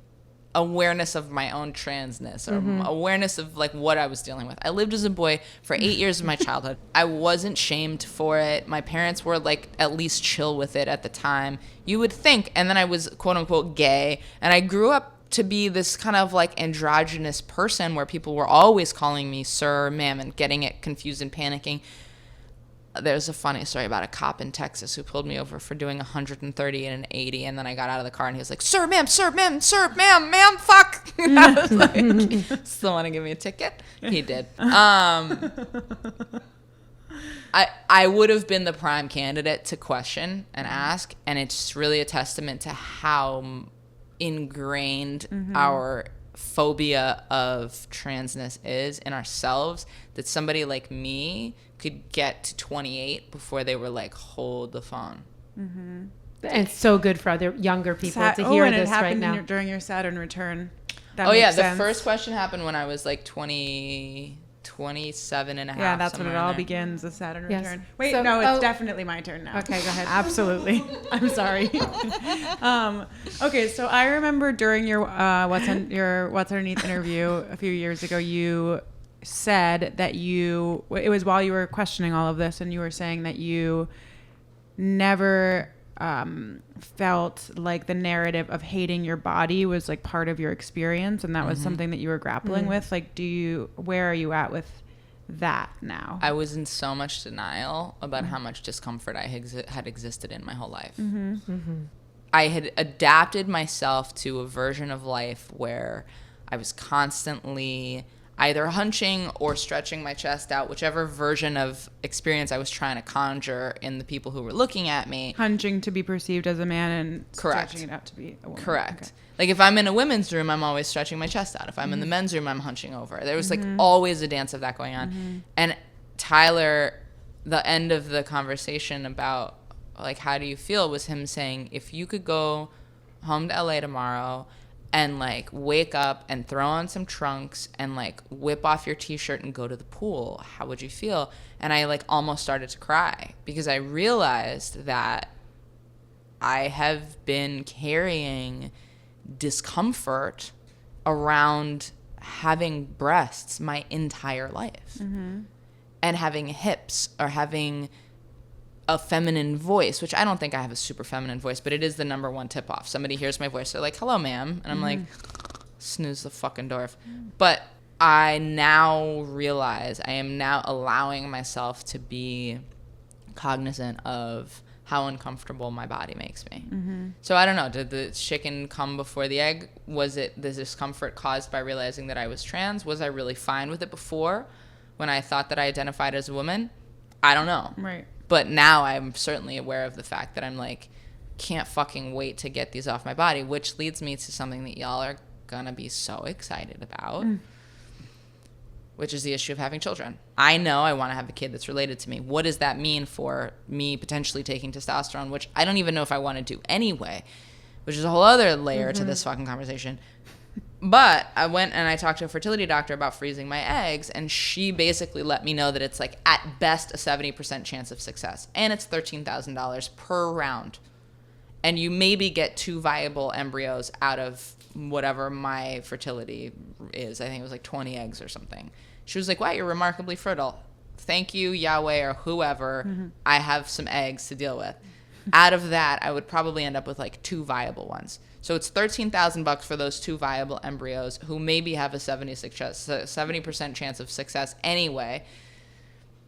awareness of my own transness or awareness of like what I was dealing with. I lived as a boy for 8 years of my childhood. I wasn't shamed for it. My parents were like at least chill with it at the time. You would think. And then I was quote unquote gay, and I grew up to be this kind of like androgynous person where people were always calling me sir, ma'am, and getting it confused and panicking. There's a funny story about a cop in Texas who pulled me over for doing 130 and an 80, and then I got out of the car and he was like, sir, ma'am, ma'am, fuck. I was like, still want to give me a ticket? He did. I would have been the prime candidate to question and ask, and it's really a testament to how ingrained our phobia of transness is in ourselves that somebody like me could get to 28 before they were like, hold the phone. And it's so good for other younger people to hear this right now. During your Saturn return. That makes sense. The first question happened when I was like 27 and a half. Yeah, that's when it all begins, the Saturn return. Wait, no, it's definitely my turn now. Okay, go ahead. Absolutely. I'm sorry. Okay, so I remember during your What's Underneath interview a few years ago, you said that it was while you were questioning all of this, and you were saying that you never felt like the narrative of hating your body was like part of your experience, and that was something that you were grappling with. Like, where are you at with that now? I was in so much denial about how much discomfort I had existed in my whole life. I had adapted myself to a version of life where I was constantly either hunching or stretching my chest out, whichever version of experience I was trying to conjure in the people who were looking at me. Hunching to be perceived as a man and Correct. stretching it out to be a woman. Correct. Okay. Like if I'm in a women's room, I'm always stretching my chest out. If I'm in the men's room, I'm hunching over. There was like always a dance of that going on. And Tyler, the end of the conversation about like, how do you feel, was him saying, if you could go home to LA tomorrow and like wake up and throw on some trunks and like whip off your t-shirt and go to the pool, how would you feel? And I like almost started to cry because I realized that I have been carrying discomfort around having breasts my entire life and having hips or having a feminine voice, which I don't think I have a super feminine voice, but it is the number one tip off. Somebody hears my voice, they're like, hello, ma'am. And I'm like, snooze the fucking door. But I now realize I am now allowing myself to be cognizant of how uncomfortable my body makes me. So I don't know, did the chicken come before the egg? Was it the discomfort caused by realizing that I was trans? Was I really fine with it before when I thought that I identified as a woman? I don't know. Right. But now I'm certainly aware of the fact that I'm like, can't fucking wait to get these off my body, which leads me to something that y'all are gonna be so excited about, which is the issue of having children. I know I want to have a kid that's related to me. What does that mean for me potentially taking testosterone, which I don't even know if I want to do anyway, which is a whole other layer to this fucking conversation. But I went and I talked to a fertility doctor about freezing my eggs, and she basically let me know that it's like at best a 70% chance of success, and it's $13,000 per round. And you maybe get 2 viable embryos out of whatever my fertility is. I think it was like 20 eggs or something. She was like, wow, you're remarkably fertile. Thank you, Yahweh or whoever. I have some eggs to deal with. Out of that, I would probably end up with like 2 viable ones. So it's $13,000 for those 2 viable embryos who maybe have a 70% chance of success anyway.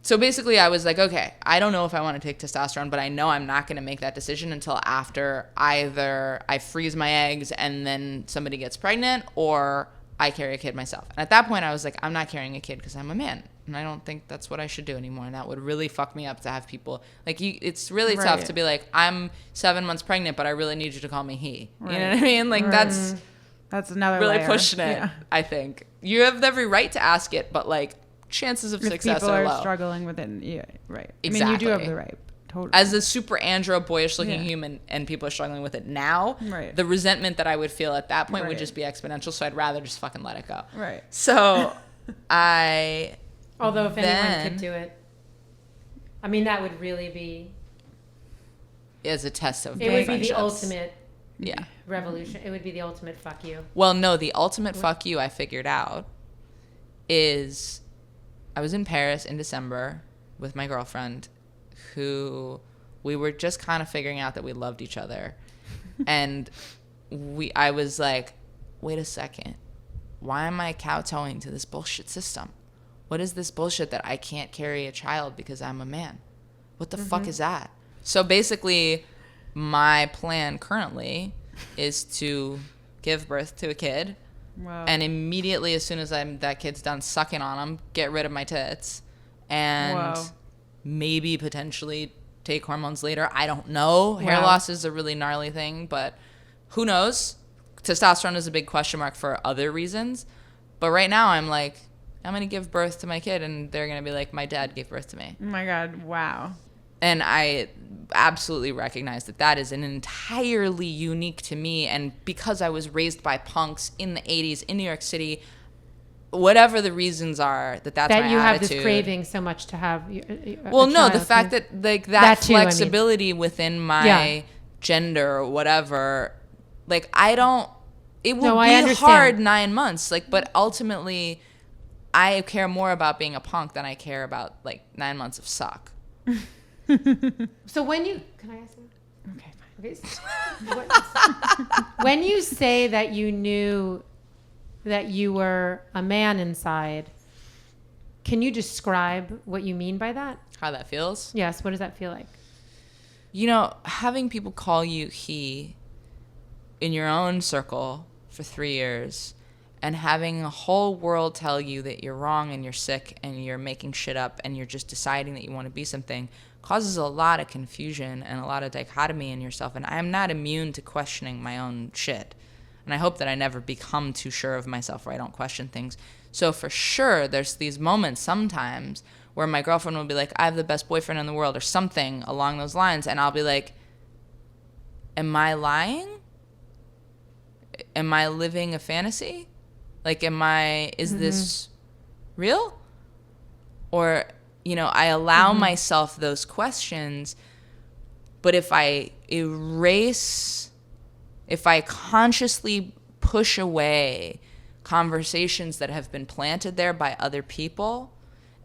So basically I was like, okay, I don't know if I want to take testosterone, but I know I'm not going to make that decision until after either I freeze my eggs and then somebody gets pregnant, or I carry a kid myself. And at that point I was like, I'm not carrying a kid because I'm a man. And I don't think that's what I should do anymore. And that would really fuck me up to have people like you. It's really tough to be like, I'm 7 months pregnant, but I really need you to call me he. You know what I mean? Like that's another really layer. pushing it. I think you have every right to ask it, but like chances of success people are are low. struggling with it. Yeah, right. Exactly. I mean, you do have the right. Totally. As a super andro, boyish looking human, and people are struggling with it now, the resentment that I would feel at that point would just be exponential. So I'd rather just fucking let it go. Right. So Although if anyone could do it, I mean, that would really be. As a test of it would be the ultimate Yeah. revolution. It would be the ultimate fuck you. Well, no, the ultimate fuck you I figured out is I was in Paris in December with my girlfriend who we were just kind of figuring out that we loved each other. And I was like, wait a second. Why am I kowtowing to this bullshit system? What is this bullshit that I can't carry a child because I'm a man? What the fuck is that? So basically, my plan currently is to give birth to a kid. Wow. And immediately, as soon as that kid's done sucking on him, get rid of my tits. And maybe potentially take hormones later. I don't know. Hair loss is a really gnarly thing, but who knows? Testosterone is a big question mark for other reasons. But right now, I'm like, I'm going to give birth to my kid, and they're going to be like, my dad gave birth to me. Oh, my God. Wow. And I absolutely recognize that is an entirely unique to me. And because I was raised by punks in the 80s in New York City, whatever the reasons are, that's my attitude. That you have this craving so much to have well, no, the fact that like that flexibility within my gender or whatever, like I don't, it will be hard 9 months. Like, but ultimately I care more about being a punk than I care about like 9 months of suck. So when you, can I ask you? Okay, fine. When you say that you knew that you were a man inside, can you describe what you mean by that? How that feels? Yes. What does that feel like? You know, having people call you he in your own circle for 3 years and having a whole world tell you that you're wrong and you're sick and you're making shit up and you're just deciding that you want to be something causes a lot of confusion and a lot of dichotomy in yourself. And I'm not immune to questioning my own shit. And I hope that I never become too sure of myself where I don't question things. So for sure, there's these moments sometimes where my girlfriend will be like, I have the best boyfriend in the world or something along those lines. And I'll be like, am I lying? Am I living a fantasy? Like, is this real? Or, you know, I allow myself those questions, but if I consciously push away conversations that have been planted there by other people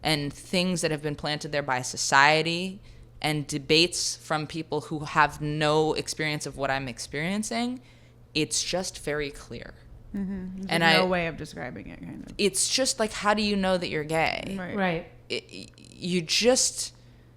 and things that have been planted there by society and debates from people who have no experience of what I'm experiencing, it's just very clear. Mm-hmm. And no way of describing it, kind of. It's just like, how do you know that you're gay? Right.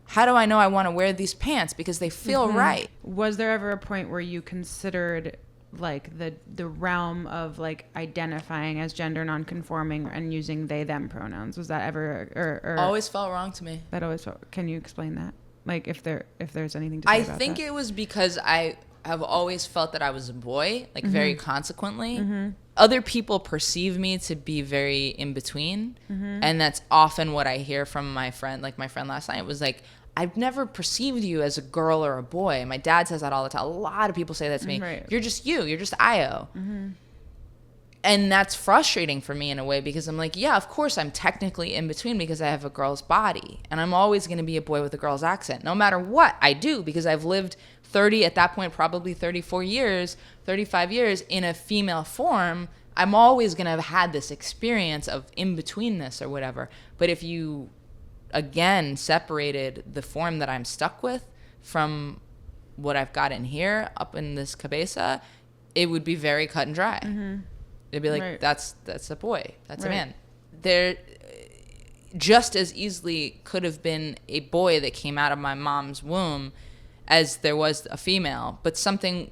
How do I know I want to wear these pants? Because they feel right. Was there ever a point where you considered like the realm of like identifying as gender nonconforming and using they them pronouns? Was that ever or always felt wrong to me? That always felt. Can you explain that? Like if there's anything to say about that? I think it was because I have always felt that I was a boy, like very consequently. Other people perceive me to be very in between, and that's often what I hear from my friend. Like my friend last night was like, I've never perceived you as a girl or a boy. My dad says that all the time. A lot of people say that to me. Right. You're just you. You're just Io. And that's frustrating for me in a way because I'm like, yeah, of course I'm technically in between because I have a girl's body. And I'm always going to be a boy with a girl's accent, no matter what I do, because I've lived 30, at that point, probably 34 years, 35 years in a female form. I'm always going to have had this experience of in-betweenness or whatever. But if you, again, separated the form that I'm stuck with from what I've got in here, up in this cabeza, it would be very cut and dry. It'd be like, that's a boy. That's a man. just as easily could have been a boy that came out of my mom's womb as there was a female, but something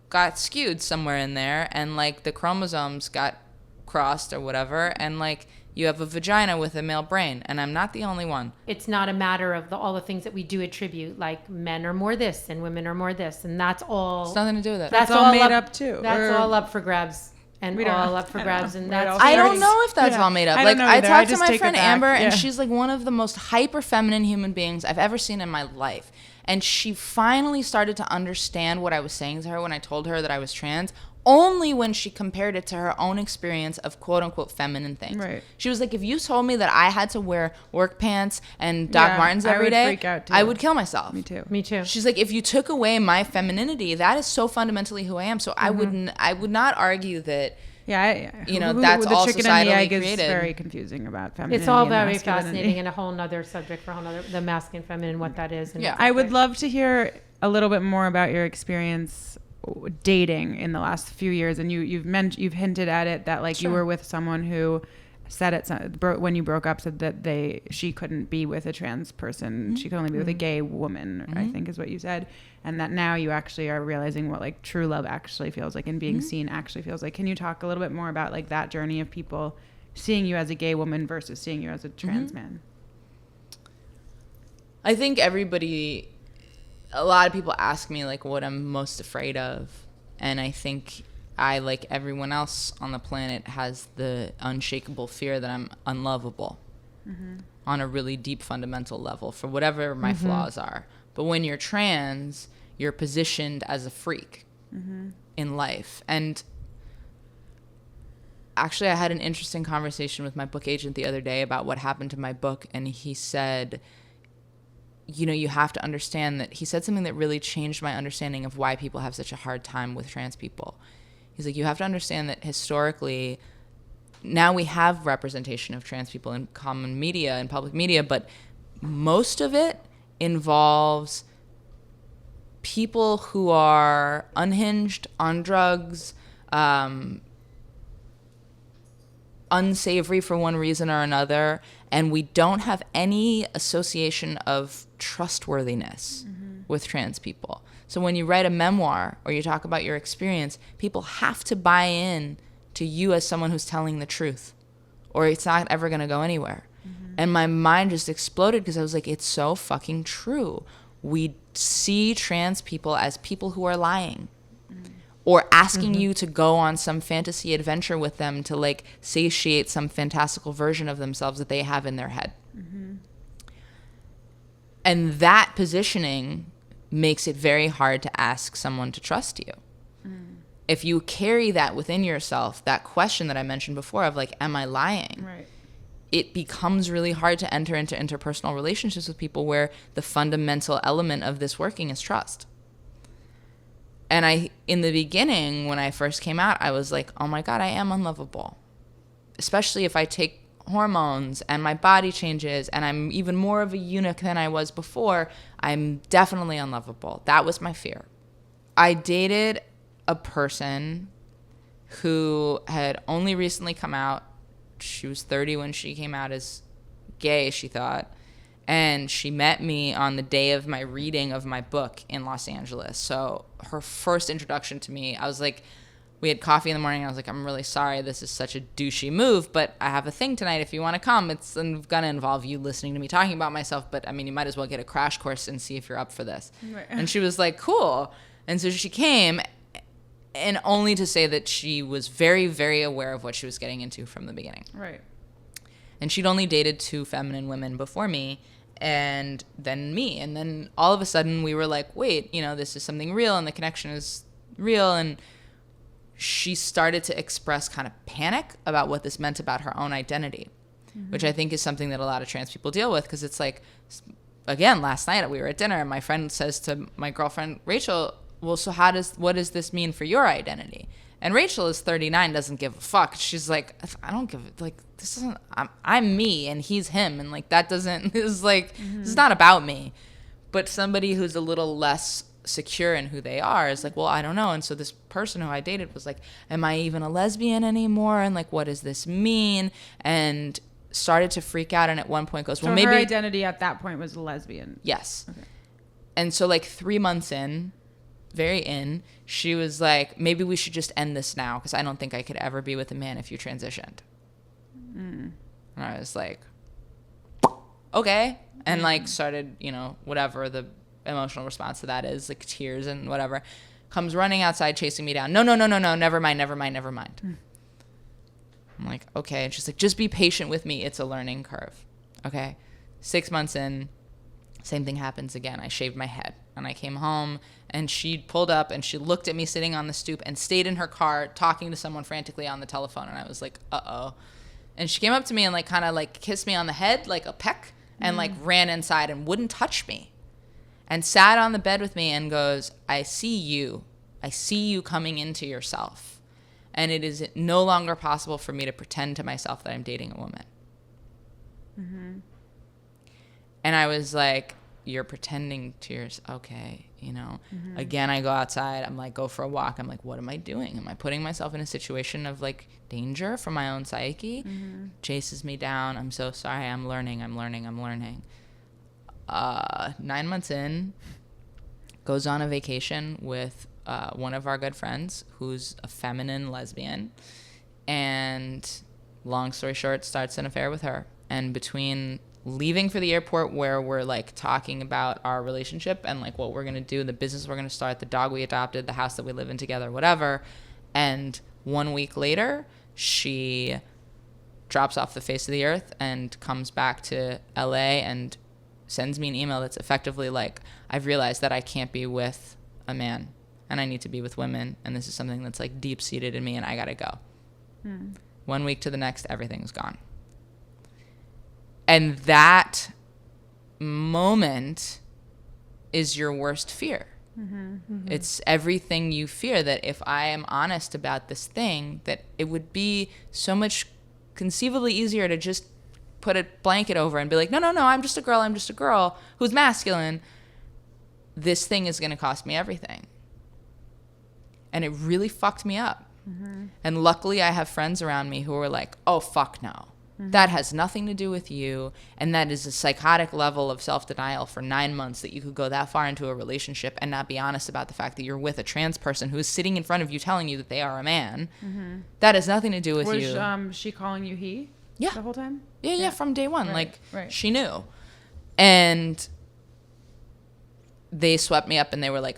got skewed somewhere in there, and like the chromosomes got crossed or whatever, and like you have a vagina with a male brain, and I'm not the only one. It's not a matter of all the things that we do attribute, like men are more this and women are more this, and that's all. It's nothing to do with it. That's all made up too. That's all up for grabs. And all up for grabs, and that's. I don't know if that's all made up. Like I talked to my friend Amber, and yeah. she's like one of the most hyper feminine human beings I've ever seen in my life. And she finally started to understand what I was saying to her when I told her that I was trans, only when she compared it to her own experience of quote unquote feminine things. Right. She was like, if you told me that I had to wear work pants and Doc Martens every day, freak out too. I would kill myself. Me too. Me too. She's like, if you took away my femininity, that is so fundamentally who I am. So I would not argue that. Yeah, that's the all chicken and the egg created. Is very confusing about femininity. It's all and very masculinity. fascinating and a whole nother subject for the masculine, feminine, what that is. And yeah, I would love to hear a little bit more about your experience dating in the last few years, and you've hinted at it that like Sure. you were with someone who said when you broke up said that she couldn't be with a trans person, she could only be with a gay woman, I think is what you said, and that now you actually are realizing what like true love actually feels like and being seen actually feels like. Can you talk a little bit more about like that journey of people seeing you as a gay woman versus seeing you as a trans man? I think a lot of people ask me like what I'm most afraid of, and I think I, like everyone else on the planet, has the unshakable fear that I'm unlovable on a really deep fundamental level for whatever my flaws are. But when you're trans, you're positioned as a freak in life. And actually, I had an interesting conversation with my book agent the other day about what happened to my book, and he said, you have to understand that. He said something that really changed my understanding of why people have such a hard time with trans people. He's like, you have to understand that historically, now we have representation of trans people in common media and public media, but most of it involves people who are unhinged, on drugs, unsavory for one reason or another, and we don't have any association of trustworthiness with trans people. So when you write a memoir or you talk about your experience, people have to buy in to you as someone who's telling the truth, or it's not ever going to go anywhere. And my mind just exploded because I was like, it's so fucking true. We see trans people as people who are lying or asking you to go on some fantasy adventure with them to like satiate some fantastical version of themselves that they have in their head. And that positioning makes it very hard to ask someone to trust you. If you carry that within yourself, that question that I mentioned before of like, am I lying? Right. It becomes really hard to enter into interpersonal relationships with people where the fundamental element of this working is trust. And in the beginning, when I first came out, I was like, oh my God, I am unlovable. Especially if I take hormones and my body changes and I'm even more of a eunuch than I was before, I'm definitely unlovable. That was my fear. I dated a person who had only recently come out. She was 30 when she came out as gay, she thought. And she met me on the day of my reading of my book in Los Angeles. So her first introduction to me, I was like, we had coffee in the morning. I was like, I'm really sorry. This is such a douchey move, but I have a thing tonight. If you want to come, it's going to involve you listening to me talking about myself. But I mean, you might as well get a crash course and see if you're up for this. Right. And she was like, cool. And so she came, and only to say that she was very, very aware of what she was getting into from the beginning. Right. And she'd only dated 2 feminine women before me, and then me. And then all of a sudden we were like, wait, this is something real and the connection is real. And she started to express kind of panic about what this meant about her own identity, which I think is something that a lot of trans people deal with. Because it's like, again, last night we were at dinner and my friend says to my girlfriend, Rachel, well, so what does this mean for your identity? And Rachel is 39, doesn't give a fuck. She's like, I don't give a, like, this isn't, I'm me and he's him. And like, that doesn't, this is like, this is not about me. But somebody who's a little less secure in who they are is like, well, I don't know. And so this person who I dated was like, am I even a lesbian anymore? And like, what does this mean? And started to freak out, and at one point goes, well, so maybe her identity at that point was lesbian. Yes. Okay. And so like 3 months in, she was like, maybe we should just end this now, because I don't think I could ever be with a man if you transitioned. And I was like, okay. And like started, you know, whatever the emotional response to that is, like tears and whatever, comes running outside chasing me down. No, never mind. I'm like, okay. And she's like, just be patient with me, it's a learning curve. Okay. 6 months in, same thing happens again. I shaved my head and I came home, and she pulled up and she looked at me sitting on the stoop and stayed in her car talking to someone frantically on the telephone. And I was like, uh-oh. And she came up to me and like kind of like kissed me on the head like a peck, and like ran inside and wouldn't touch me, and sat on the bed with me and goes, I see you coming into yourself, and it is no longer possible for me to pretend to myself that I'm dating a woman. And I was like, you're pretending to yourself. Okay. You know, again, I go outside, I'm like, go for a walk. I'm like, what am I doing? Am I putting myself in a situation of like danger for my own psyche? Chases me down. I'm so sorry. I'm learning. 9 months in, goes on a vacation with one of our good friends who's a feminine lesbian. And long story short, starts an affair with her. And between leaving for the airport, where we're like talking about our relationship and like what we're going to do, the business we're going to start, the dog we adopted, the house that we live in together, whatever. And 1 week later, she drops off the face of the earth and comes back to LA and sends me an email that's effectively like, I've realized that I can't be with a man and I need to be with women. And this is something that's like deep seated in me, and I got to go. 1 week to the next, everything's gone. And that moment is your worst fear. It's everything you fear, that if I am honest about this thing, that it would be so much conceivably easier to just put a blanket over and be like, no, I'm just a girl who's masculine. This thing is going to cost me everything. And it really fucked me up. And luckily I have friends around me who are like, oh, fuck no. That has nothing to do with you, and that is a psychotic level of self-denial for 9 months, that you could go that far into a relationship and not be honest about the fact that you're with a trans person who is sitting in front of you telling you that they are a man. That has nothing to do with you. Was she calling you he? Yeah. The whole time? Yeah, from day one. Right, She knew. And they swept me up and they were like,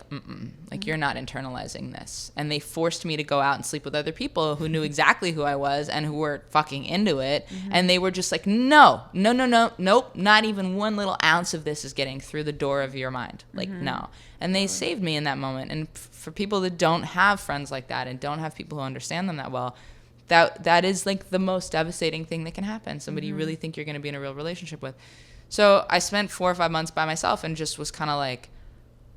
like, you're not internalizing this. And they forced me to go out and sleep with other people who knew exactly who I was and who were fucking into it. And they were just like, nope, not even one little ounce of this is getting through the door of your mind. Like, no. And they saved me in that moment. And for people that don't have friends like that and don't have people who understand them that well, that is like the most devastating thing that can happen. Somebody you really think you're going to be in a real relationship with. So I spent 4 or 5 months by myself and just was kind of like,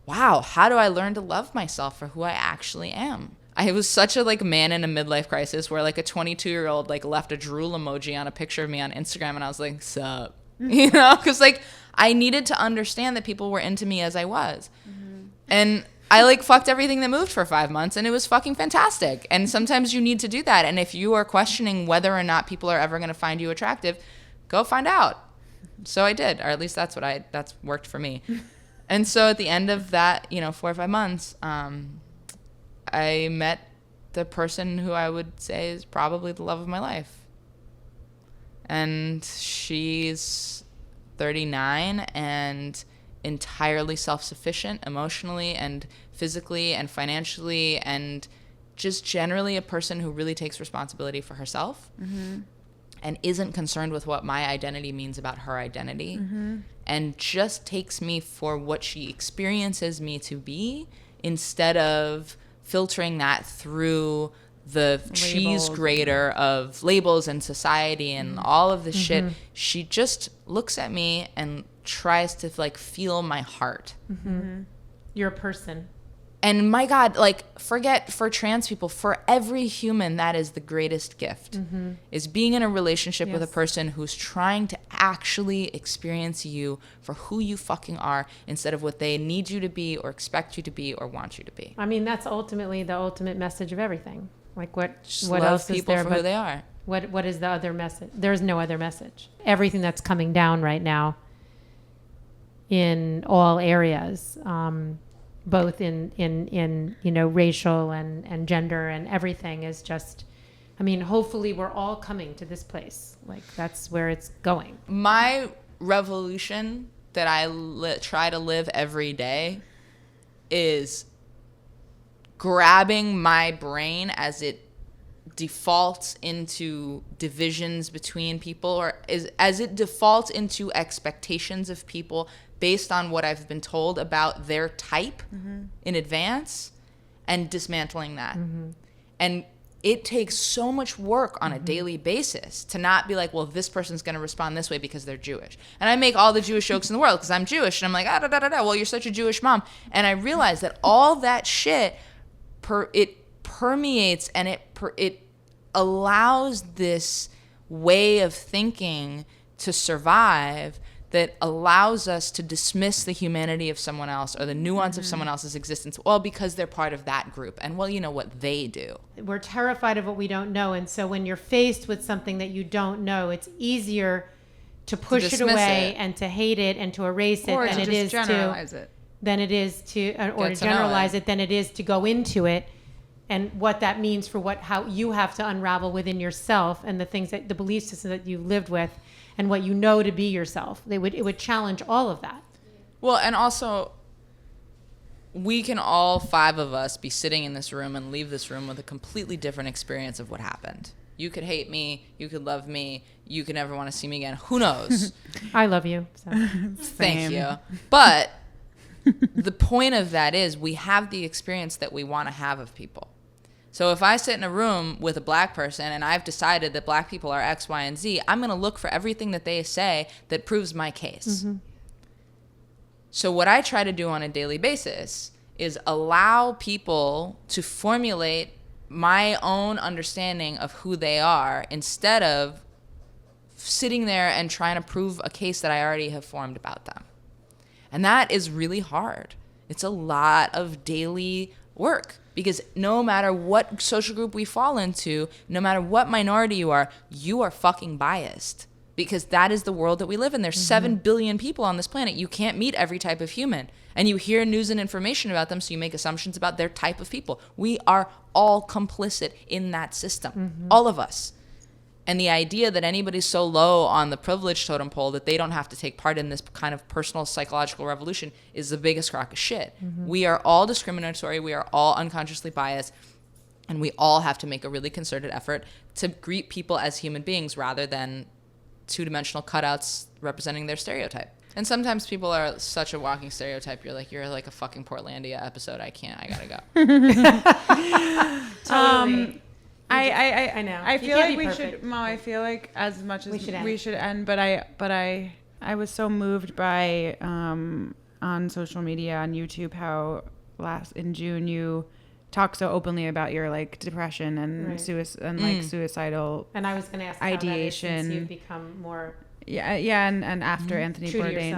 wow, how do I learn to love myself for who I actually am? I was such a like man in a midlife crisis where like a 22-year-old like left a drool emoji on a picture of me on Instagram, and I was like, sup? You know, because like I needed to understand that people were into me as I was. And I like fucked everything that moved for 5 months, and it was fucking fantastic. And sometimes you need to do that. And if you are questioning whether or not people are ever going to find you attractive, go find out. So I did, or at least that's worked for me. And so at the end of that, 4 or 5 months, I met the person who I would say is probably the love of my life. And she's 39 and entirely self-sufficient emotionally and physically and financially, and just generally a person who really takes responsibility for herself. And isn't concerned with what my identity means about her identity, and just takes me for what she experiences me to be, instead of filtering that through the cheese grater of labels and society and all of this shit. She just looks at me and tries to like feel my heart. You're a person. And my God, like, forget for trans people, for every human, that is the greatest gift, is being in a relationship with a person who's trying to actually experience you for who you fucking are, instead of what they need you to be or expect you to be or want you to be. I mean, that's ultimately the ultimate message of everything. Like what love else is people there? for But who they are. what is the other message? There's no other message. Everything that's coming down right now in all areas, both in racial and gender and everything is just, I mean, hopefully we're all coming to this place. Like that's where it's going. My revolution that I try to live every day is grabbing my brain as it defaults into divisions between people, or as it defaults into expectations of people based on what I've been told about their type in advance, and dismantling that. And it takes so much work on a daily basis to not be like, well, this person's going to respond this way because they're Jewish. And I make all the Jewish jokes in the world because I'm Jewish. And I'm like, well, you're such a Jewish mom. And I realize that all that shit, it permeates, and it allows this way of thinking to survive that allows us to dismiss the humanity of someone else or the nuance of someone else's existence, well, because they're part of that group. And, well, you know what they do. We're terrified of what we don't know. And so when you're faced with something that you don't know, it's easier to push it away and to hate it and to erase it or than to it just is generalize to it. than it is to or Get to to know generalize it. it than it is to go into it, and what that means for how you have to unravel within yourself and the things that the belief system that you lived with and what you know to be yourself. It would challenge all of that. Well, and also, we can all 5 of us be sitting in this room and leave this room with a completely different experience of what happened. You could hate me. You could love me. You could never want to see me again. Who knows? I love you. So. Thank you. But the point of that is we have the experience that we want to have of people. So if I sit in a room with a black person and I've decided that black people are X, Y, and Z, I'm going to look for everything that they say that proves my case. So what I try to do on a daily basis is allow people to formulate my own understanding of who they are instead of sitting there and trying to prove a case that I already have formed about them. And that is really hard. It's a lot of daily work. Because no matter what social group we fall into, no matter what minority you are fucking biased. Because that is the world that we live in. There's 7 billion people on this planet. You can't meet every type of human. And you hear news and information about them, so you make assumptions about their type of people. We are all complicit in that system. All of us. And the idea that anybody's so low on the privilege totem pole that they don't have to take part in this kind of personal psychological revolution is the biggest crock of shit. We are all discriminatory. We are all unconsciously biased. And we all have to make a really concerted effort to greet people as human beings rather than two-dimensional cutouts representing their stereotype. And sometimes people are such a walking stereotype. You're like a fucking Portlandia episode. I gotta go. Totally. I know. I You feel can't like be we perfect. should. Mom, I feel like as much as We should end. but I was so moved by on social media on YouTube how in June you talk so openly about your like depression and like suicidal And I was going to ask ideation. how that is since you've become more and after Anthony true to Bourdain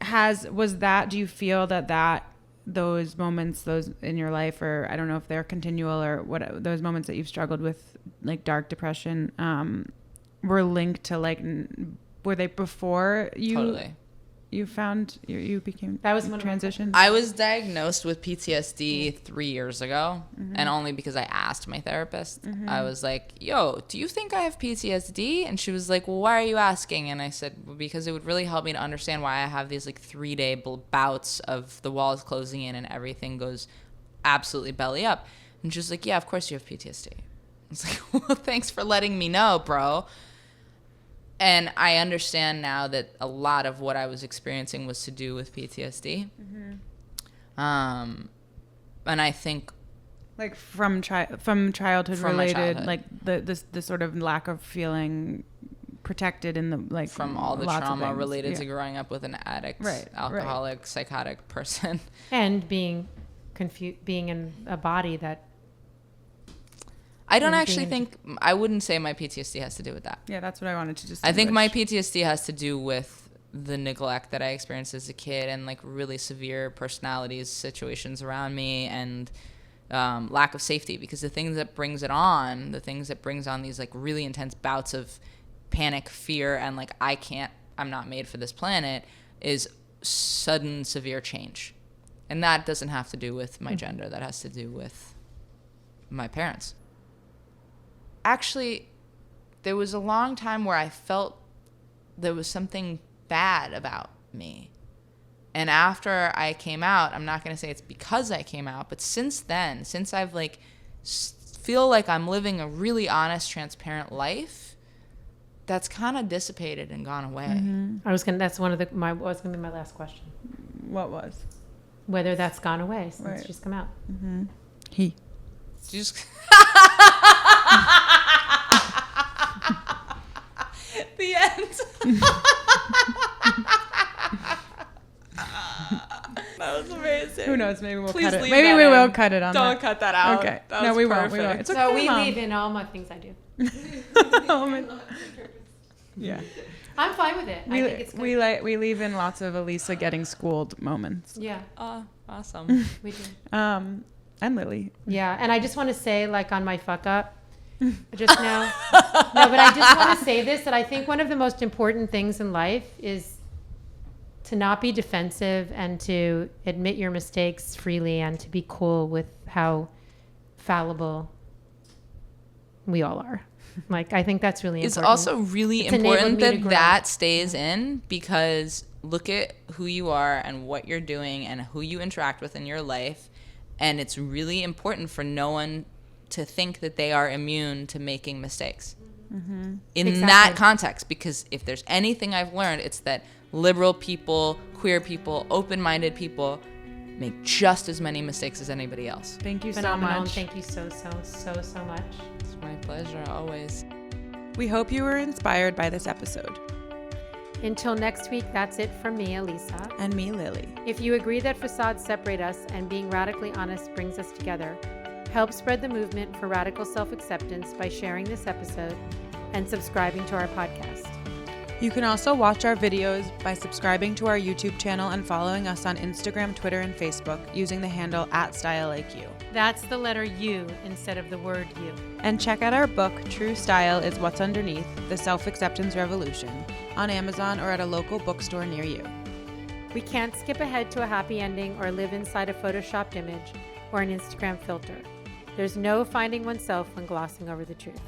yourself. do you feel that those moments, those in your life, or I don't know if they're continual or what, those moments that you've struggled with, like dark depression, were linked to like, were they before you found you became That was one of my transitioned? I was diagnosed with PTSD 3 years ago, and only because I asked my therapist. I was like, yo, do you think I have PTSD? And she was like, well, why are you asking? And I said, well, because it would really help me to understand why I have these like 3-day bouts of the walls closing in and everything goes absolutely belly up. And she was like, yeah, of course you have PTSD. I was like, well, thanks for letting me know, bro. And I understand now that a lot of what I was experiencing was to do with PTSD. And I think like from childhood From my related, childhood. like the sort of lack of feeling protected in the like from all the lots of trauma things. related Yeah. to growing up with an addict, Right, alcoholic, psychotic person. And being being in a body that I don't And actually being- think, I wouldn't say my PTSD has to do with that. Yeah, that's what I wanted to just. I think my PTSD has to do with the neglect that I experienced as a kid and like really severe personalities, situations around me, and lack of safety, because the things that brings on these like really intense bouts of panic, fear, and like I'm not made for this planet, is sudden severe change. And that doesn't have to do with my gender. That has to do with my parents. Actually, there was a long time where I felt there was something bad about me. And after I came out, I'm not going to say it's because I came out, but since then, since I've like feel like I'm living a really honest, transparent life, that's kind of dissipated and gone away. That's one of was going to be my last question. What was? Whether that's gone away since she's come out. He. Just the end. That was amazing. Who knows? Maybe we'll Please cut it. leave Maybe that we in. will cut it on. Don't cut that out. Okay. That No, was we perfect. won't. It's So okay, we Mom. leave in all my things I do. Yeah. I'm fine with it. I think it's good. We leave in lots of Elisa getting schooled moments. Yeah, Awesome. we do. And Lily. Yeah, and I just want to say, like, on my fuck up just now. No, but I just want to say this, that I think one of the most important things in life is to not be defensive and to admit your mistakes freely and to be cool with how fallible we all are. Like, I think that's really important. It's also really It's enabled important me to that grow. that stays in, because look at who you are and what you're doing and who you interact with in your life. And it's really important for no one to think that they are immune to making mistakes in that context. Because if there's anything I've learned, it's that liberal people, queer people, open-minded people make just as many mistakes as anybody else. Thank you Phenomenal. so much. Thank you so much. It's my pleasure, always. We hope you were inspired by this episode. Until next week, that's it from me, Elisa. And me, Lily. If you agree that facades separate us and being radically honest brings us together, help spread the movement for radical self-acceptance by sharing this episode and subscribing to our podcast. You can also watch our videos by subscribing to our YouTube channel and following us on Instagram, Twitter, and Facebook using the handle @StyleLikeU. That's the letter U instead of the word you. And check out our book, True Style is What's Underneath, The Self-Acceptance Revolution, on Amazon or at a local bookstore near you. We can't skip ahead to a happy ending or live inside a photoshopped image or an Instagram filter. There's no finding oneself when glossing over the truth.